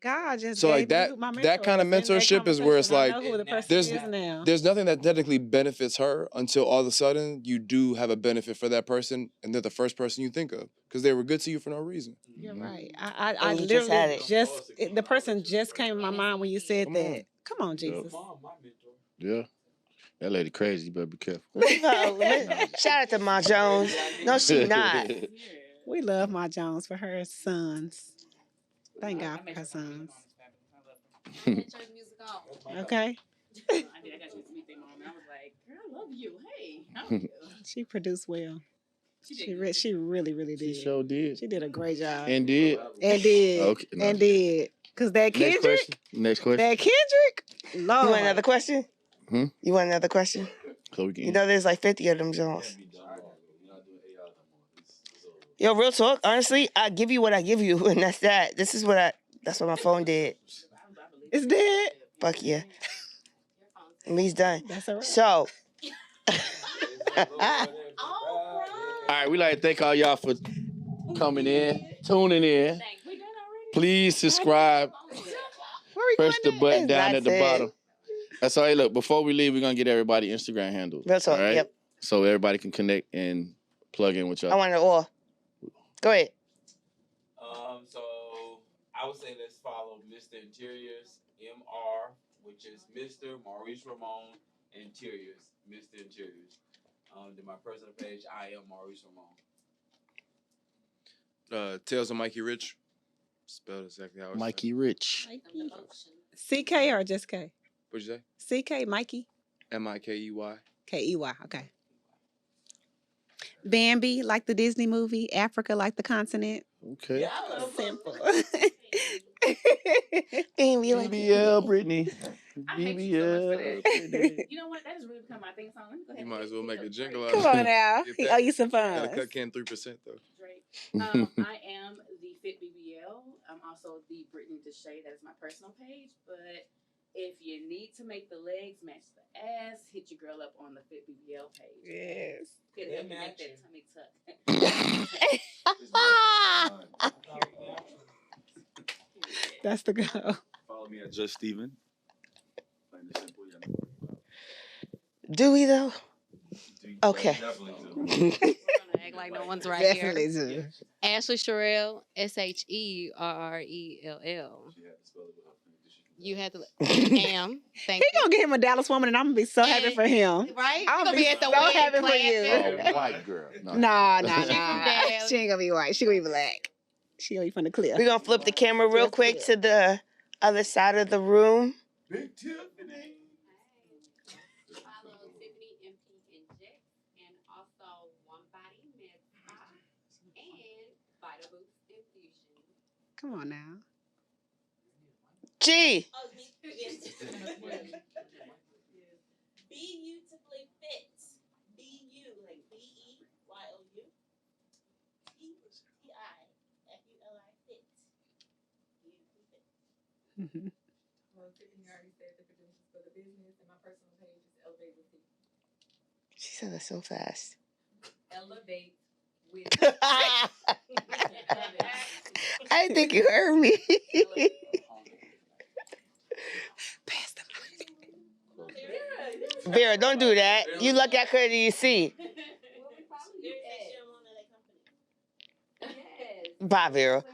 God just so like gave that kind of mentorship is where it's like there's nothing that technically benefits her until all of a sudden you do have a benefit for that person and they're the first person you think of because they were good to you for no reason. You're right. I literally the person just came in my mind when you said that. Come on, Jesus. Yeah. That lady crazy. You better be careful. Shout out to Ma Jones. No, she not. We love Ma Jones for her sons. Thank God for her sons. Okay. She produced well. She really, really did. She sure did. She did a great job. And did. Okay. No. And did. Because that Kendrick. Next question. That Kendrick. Lord. You want another question? You want another question? So we can. You know, there's like 50 of them Jones. Yo, real talk. Honestly, I give you what I give you, and that's that. That's what my phone did. It's dead. Fuck yeah. Me's done. That's all right. So, All right, we like to thank all y'all for coming in, tuning in. Please subscribe. Press the button down at the bottom. That's all right. Look, before we leave, we're gonna get everybody Instagram handles. That's all right. Yep. So everybody can connect and plug in with y'all. I want it all. Go ahead. So I would say let's follow Mr. Interiors, MR, which is Mr. Maurice Ramon Interiors, Mr. Interiors. Then my personal page, I am Maurice Ramon. Tales of Mikey Rich. Spelled exactly how it's Mikey Rich. CK or just K? What'd you say? CK, Mikey? Mikey. K-E-Y, okay. Bambi, like the Disney movie. Africa, like the continent. Okay. Simple. Bambi, like BBL, Brittany. I hate you so much for BBL. that. Brittany. You know what? That has really become my thing song. Let me go ahead You and might as well make a jingle out Come of on it. now. Get He that. owe you some Gotta funds. cut Ken 3% though. Drake. I am the Fit BBL. I'm also the Brittany Deshay. That is my personal page. But if you need to make the legs match the ass, hit your girl up on the Fit BBL page. Yes. Could help you make that tummy tuck. That's the go. Follow me at Just Steven. Plain and simple, yeah. Do we though? Okay. Definitely do. We're gonna act like no one's right Definitely here. do. Ashley Sherrill, SHERRELL. You had to am. Thank He you. gonna get him a Dallas woman, and I'm gonna be so happy for him. Right? I'm gonna be at the so wedding happy for you. clapping. Oh, white girl. No. Nah. Dallas. She ain't gonna be white. She gonna be black. She gonna be from the clear. We're going to flip the camera real Just quick flip. to the other side of the room. Big Tiffany. Follow Tiffany MP Inject and also One Body Med Spa and Vita Boost Infusion. Come on now. G. Be beautifully fit. Be you, like BEYOU. TIFULI fit. Beautifully fit. Well, Tiffany already said the credentials for the business, and my personal page is Elevate with Tiffany. She said that so fast. Elevate with I didn't think you heard me. Pass the Vera, don't do that. You look at her, do you see? Bye, Vera.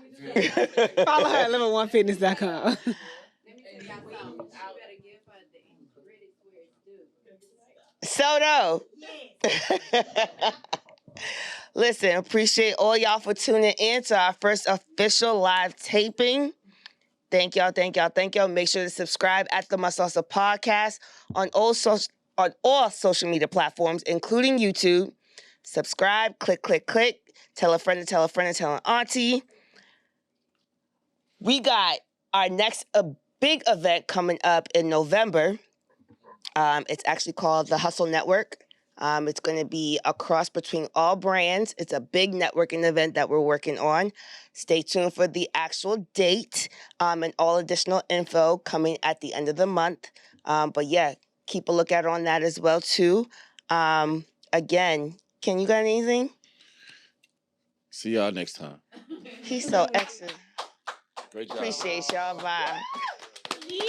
Follow her at level1fitness.com. Let me tell y'all something. You better give her the credit where it's due. So, listen, appreciate all y'all for tuning in to our first official live taping. Thank y'all. Make sure to subscribe at the Mussalsa Podcast on all social media platforms, including YouTube. Subscribe, click. Tell a friend, tell an auntie. We got our next big event coming up in November. It's actually called the Hustle Network. It's going to be a cross between all brands. It's a big networking event that we're working on. Stay tuned for the actual date and all additional info coming at the end of the month. But yeah, keep a lookout on that as well too. Again, Ken, you got anything? See y'all next time. He's so excellent. Great job. Appreciate y'all. Bye. Yeah.